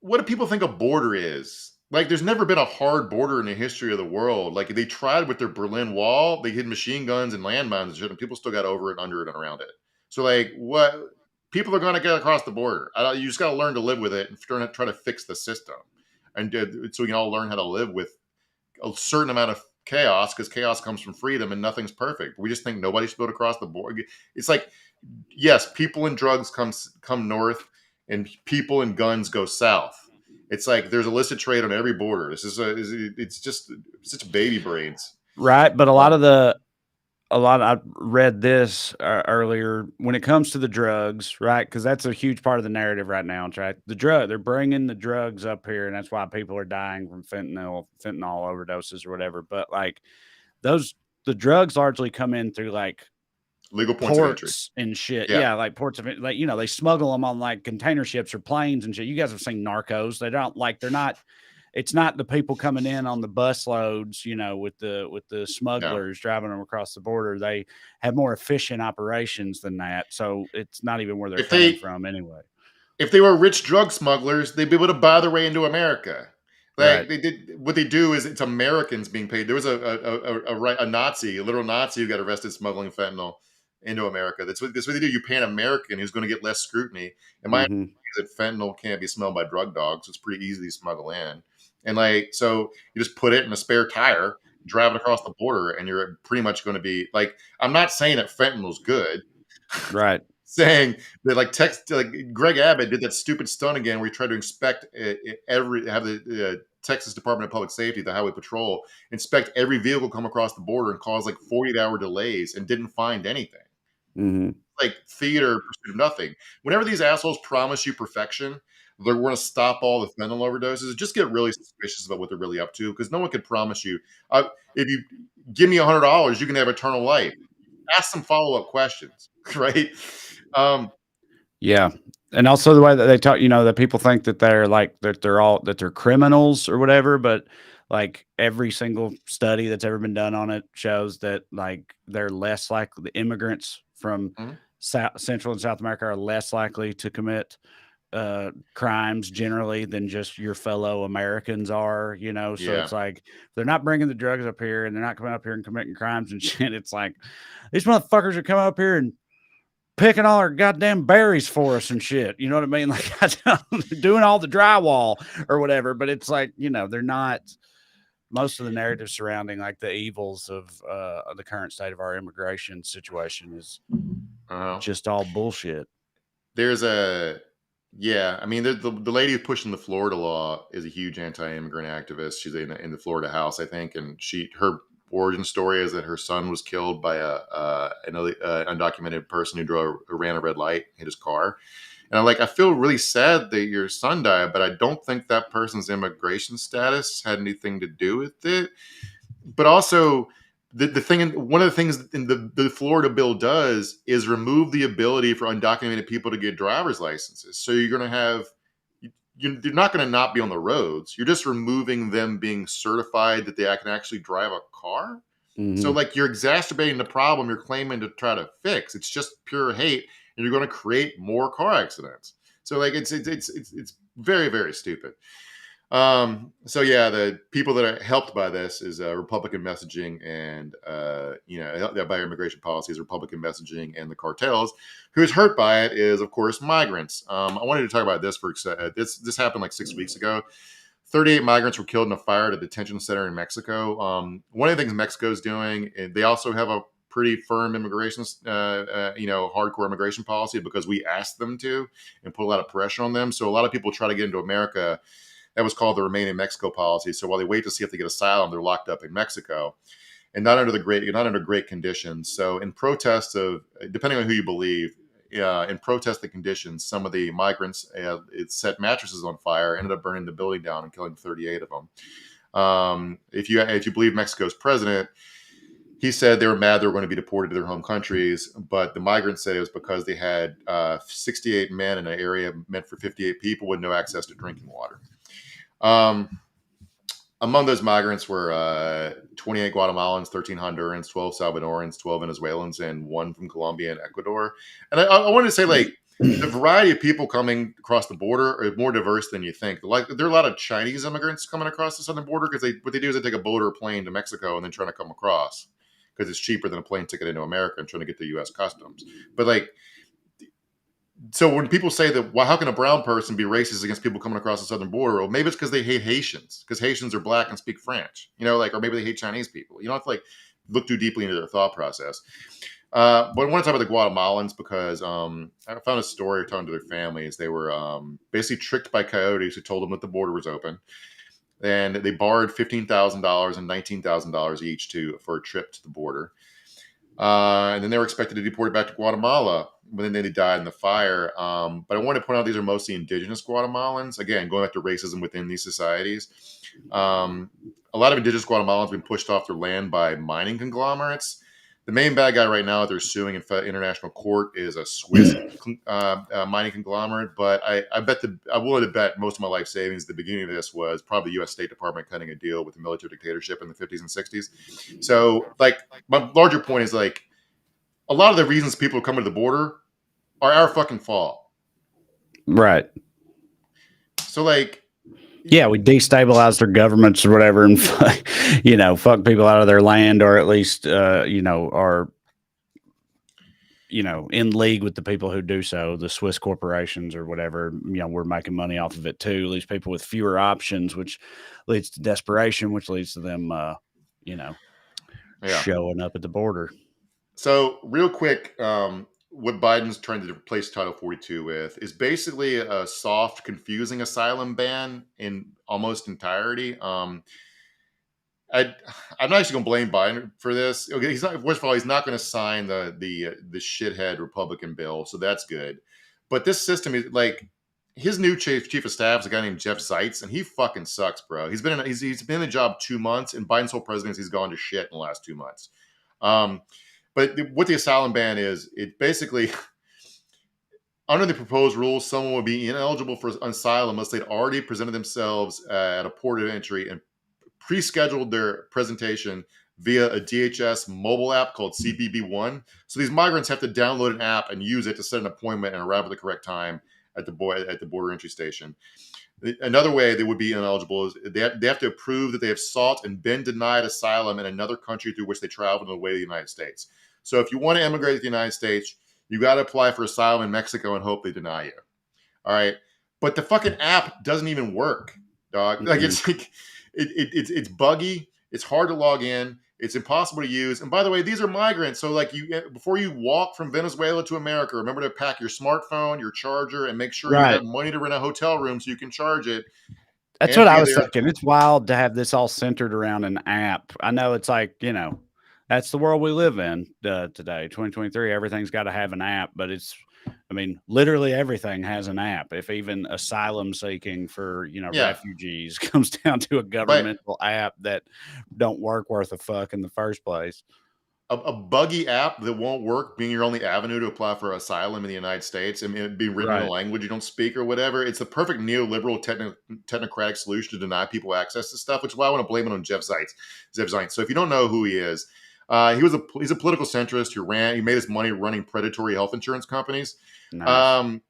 what do people think a border is? Like, there's never been a hard border in the history of the world. Like, they tried with their Berlin Wall. They hid machine guns and landmines and shit, and people still got over it, under it, and around it. So, like, what people are going to get across the border? You just got to learn to live with it and try to fix the system, and so we can all learn how to live with a certain amount of chaos, because chaos comes from freedom, and nothing's perfect. We just think nobody should go across the border. It's like, yes, people and drugs come north, and people and guns go south. It's like there's illicit trade on every border. It's just such baby brains, right? But I read this earlier when it comes to the drugs, right? Because that's a huge part of the narrative right now. Right, they're bringing the drugs up here, and that's why people are dying from fentanyl overdoses or whatever. But like the drugs largely come in through like legal points of entry and shit. Yeah, like ports of, like, you know, they smuggle them on like container ships or planes and shit. You guys have seen Narcos. It's not the people coming in on the bus loads, you know, with the smugglers driving them across the border. They have more efficient operations than that. So it's not even where they're coming from anyway. If they were rich drug smugglers, they'd be able to buy their way into America. Like, what they do is, it's Americans being paid. There was a literal Nazi who got arrested smuggling fentanyl into America. That's what they do. You pay an American who's going to get less scrutiny. And my idea is that fentanyl can't be smelled by drug dogs. So it's pretty easy to smuggle in. And like, so you just put it in a spare tire, drive it across the border, and you're pretty much going to be like, I'm not saying that fentanyl's good. Right. Saying that like Greg Abbott did that stupid stunt again where he tried to inspect the Texas Department of Public Safety, the Highway Patrol, inspect every vehicle come across the border and cause like 48-hour delays and didn't find anything. Like theater, pursuit of nothing. Whenever these assholes promise you perfection, they're going to stop all the fentanyl overdoses. Just get really suspicious about what they're really up to, because no one can promise you, if you give me $100, you can have eternal life. Ask some follow-up questions, right? Yeah. And also the way that they talk, you know, that people think that they're criminals or whatever, but like every single study that's ever been done on it shows that like they're less likely, the immigrants from Central and South America are less likely to commit crimes generally than just your fellow Americans are, you know. So it's like, they're not bringing the drugs up here and they're not coming up here and committing crimes and shit. It's like, these motherfuckers are coming up here and picking all our goddamn berries for us and shit. You know what I mean? Like doing all the drywall or whatever. But it's like, they're not. Most of the narrative surrounding like the evils of the current state of our immigration situation is just all bullshit. There's a, yeah, I mean, the lady who's pushing the Florida law is a huge anti-immigrant activist. She's in the Florida House, I think, and her origin story is that her son was killed by an undocumented person who ran a red light, hit his car. And I feel really sad that your son died, but I don't think that person's immigration status had anything to do with it. But also, one of the things in the Florida bill does is remove the ability for undocumented people to get driver's licenses. So you're going to have, you're not going to not be on the roads. You're just removing them being certified that they can actually drive a car. Mm-hmm. So you're exacerbating the problem you're claiming to try to fix. It's just pure hate. And you're going to create more car accidents. So it's very, very stupid. So yeah, the people that are helped by this is Republican messaging and by immigration policies, Republican messaging, and the cartels. Who's hurt by it is, of course, migrants. I wanted to talk about this this happened like 6 weeks ago. 38 migrants were killed in a fire at a detention center in Mexico. One of the things Mexico is doing, they also have a pretty firm immigration, hardcore immigration policy because we asked them to and put a lot of pressure on them. So a lot of people try to get into America. That was called the Remain in Mexico policy. So while they wait to see if they get asylum, they're locked up in Mexico and not under great conditions. So in protest of, depending on who you believe, in protest of conditions, some of the migrants set mattresses on fire, ended up burning the building down and killing 38 of them. If you believe Mexico's president, he said they were mad they were going to be deported to their home countries, but the migrants said it was because they had 68 men in an area meant for 58 people with no access to drinking water. Among those migrants were 28 Guatemalans, 13 Hondurans, 12 Salvadorans, 12 Venezuelans, and 1 from Colombia and Ecuador. And I wanted to say, the variety of people coming across the border are more diverse than you think. There are a lot of Chinese immigrants coming across the southern border because what they do is they take a boat or a plane to Mexico and then trying to come across, because it's cheaper than a plane ticket into America and trying to get to U.S. customs. But so when people say that, well, how can a brown person be racist against people coming across the southern border? Well, maybe it's because they hate Haitians, because Haitians are black and speak French, or maybe they hate Chinese people. You don't have to look too deeply into their thought process. But I want to talk about the Guatemalans because I found a story talking to their families. They were basically tricked by coyotes who told them that the border was open. And they borrowed $15,000 and $19,000 each for a trip to the border. And then they were expected to be deported back to Guatemala, but then they died in the fire. But I want to point out these are mostly indigenous Guatemalans. Again, going back to racism within these societies. A lot of indigenous Guatemalans have been pushed off their land by mining conglomerates. The main bad guy right now that they're suing in international court is a Swiss mining conglomerate. But I would have bet most of my life savings at the beginning of this was probably the U.S. State Department cutting a deal with the military dictatorship in the 50s and 60s. So, my larger point is a lot of the reasons people come to the border are our fucking fault. Right. So, yeah, we destabilize their governments or whatever, and fuck people out of their land, or at least are in league with the people who do so, the Swiss corporations or whatever. We're making money off of it too. Leaves people with fewer options, which leads to desperation, which leads to them showing up at the border. So real quick, what Biden's trying to replace Title 42 with is basically a soft, confusing asylum ban in almost entirety. I'm not actually going to blame Biden for this. Okay, first of all, he's not going to sign the shithead Republican bill, so that's good. But this system is his new chief of staff is a guy named Jeff Zients, and he fucking sucks, bro. He's been in the job 2 months, and Biden's whole presidency has gone to shit in the last 2 months. But what the asylum ban is, it basically, under the proposed rules, someone would be ineligible for asylum unless they'd already presented themselves at a port of entry and pre-scheduled their presentation via a DHS mobile app called CBP1. So these migrants have to download an app and use it to set an appointment and arrive at the correct time at the border entry station. Another way they would be ineligible is they have to prove that they have sought and been denied asylum in another country through which they traveled on the way to the United States. So if you want to immigrate to the United States, You got to apply for asylum in Mexico and hope they deny you. All right. But the fucking app doesn't even work, dog. Like it's like it's buggy. It's hard to log in. It's impossible to use. And by the way, these are migrants. So like before you walk from Venezuela to America, remember to pack your smartphone, your charger, and make sure you have money to rent a hotel room so you can charge it. That's what I was thinking. It's wild to have this all centered around an app. I know it's like, that's the world we live in today, 2023. Everything's got to have an app, but literally everything has an app. If even asylum seeking for, refugees comes down to a governmental app that don't work worth a fuck in the first place. A buggy app that won't work being your only avenue to apply for asylum in the United States and it being written in a language you don't speak or whatever. It's the perfect neoliberal technocratic solution to deny people access to stuff, which is why I want to blame it on Jeff Zients. So if you don't know who he is, he's a political centrist he made his money running predatory health insurance companies. Nice.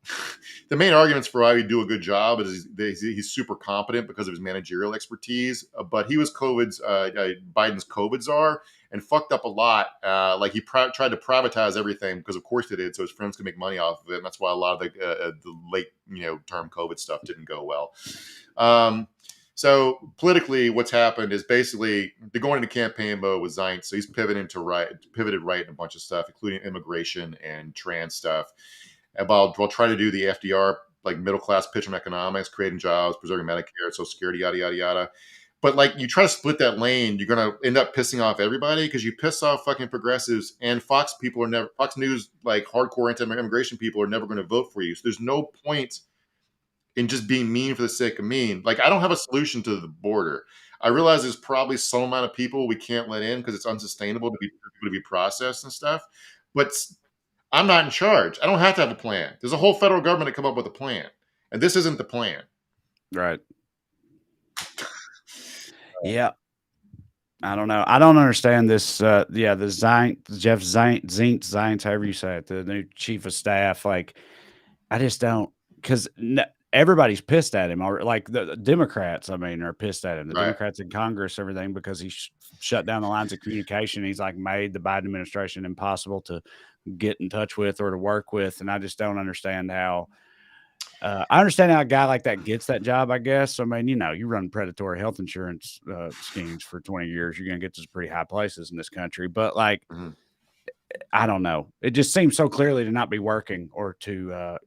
The main arguments for why he do a good job is he's super competent because of his managerial expertise. But he was Biden's COVID czar and fucked up a lot. Like he tried to privatize everything because of course they did, so his friends could make money off of it. And that's why a lot of the late term COVID stuff didn't go well. So politically, what's happened is basically they're going into campaign mode with Zients. So he's pivoted right in a bunch of stuff, including immigration and trans stuff. While trying to do the FDR, like middle class pitch on economics, creating jobs, preserving Medicare, Social Security, yada, yada, yada. But like you try to split that lane, you're going to end up pissing off everybody because you piss off fucking progressives and Fox News, like hardcore anti-immigration people are never going to vote for you. So there's no point in just being mean for the sake of mean. Like I don't have a solution to the border. I realize there's probably some amount of people we can't let in because it's unsustainable to be processed and stuff. But I'm not in charge. I don't have to have a plan. There's a whole federal government to come up with a plan. And this isn't the plan. Right. Yeah. I don't know. I don't understand this. The Jeff Zients, however you say it, the new chief of staff. Like, I just don't, because everybody's pissed at him. Or like the Democrats, are pissed at him. The Democrats in Congress, everything, because he shut down the lines of communication. He's like made the Biden administration impossible to get in touch with or to work with. And I just don't understand how. I understand how a guy like that gets that job, I guess. You run predatory health insurance schemes for 20 years, you're going to get to some pretty high places in this country. But like, I don't know. It just seems so clearly to not be working or to,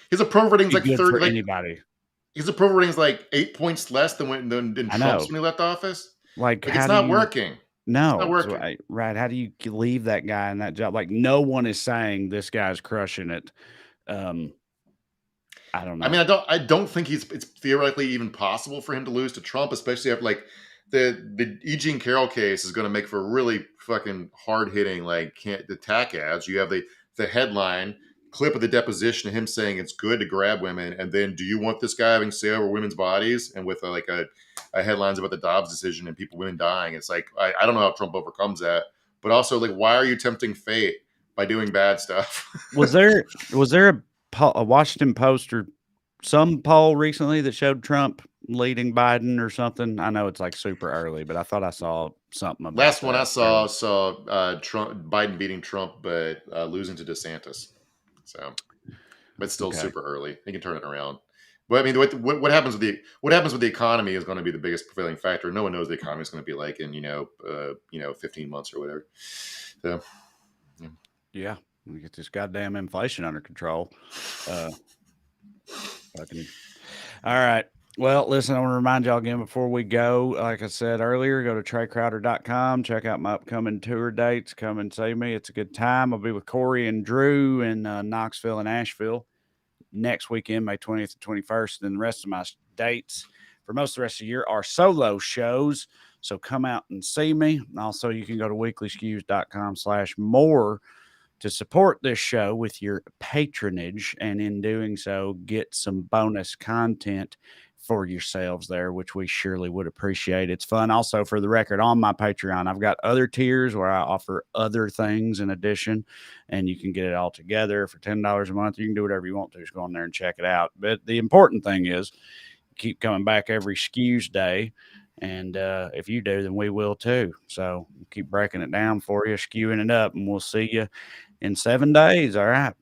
his approval rating's like 30 for anybody. His approval rating's like 8 points less than Trump's when he left office. Like it's not working. No, it's not working. Right. How do you leave that guy in that job? Like no one is saying this guy's crushing it. I don't know. I don't think it's theoretically even possible for him to lose to Trump, especially after like the E. Jean Carroll case is going to make for really fucking hard hitting the attack ads. You have the headline clip of the deposition of him saying it's good to grab women, and then do you want this guy having say over women's bodies? And with a headlines about the Dobbs decision and women dying. It's like I don't know how Trump overcomes that, but also like why are you tempting fate by doing bad stuff? Was there a Washington Post or some poll recently that showed Trump leading Biden or something? I know it's like super early, but I thought I saw something about last one I saw Biden beating Trump, but losing to DeSantis. So, but still super early. He can turn it around. But what happens with the economy is going to be the biggest prevailing factor. No one knows the economy is going to be like in 15 months or whatever. So, yeah. We get this goddamn inflation under control. All right. Well, listen, I want to remind y'all again before we go, like I said earlier, go to TreyCrowder.com. Check out my upcoming tour dates. Come and see me. It's a good time. I'll be with Corey and Drew in Knoxville and Asheville next weekend, May 20th and 21st. And then the rest of my dates for most of the rest of the year are solo shows. So come out and see me. And also, you can go to weeklyskews.com/more to support this show with your patronage, and in doing so, get some bonus content for yourselves there, which we surely would appreciate. It's fun. Also, for the record, on my Patreon, I've got other tiers where I offer other things in addition, and you can get it all together for $10 a month. You can do whatever you want to. Just go on there and check it out. But the important thing is keep coming back every Skews day. And if you do, then we will too. So keep breaking it down for you, skewing it up, and we'll see you in 7 days. All right.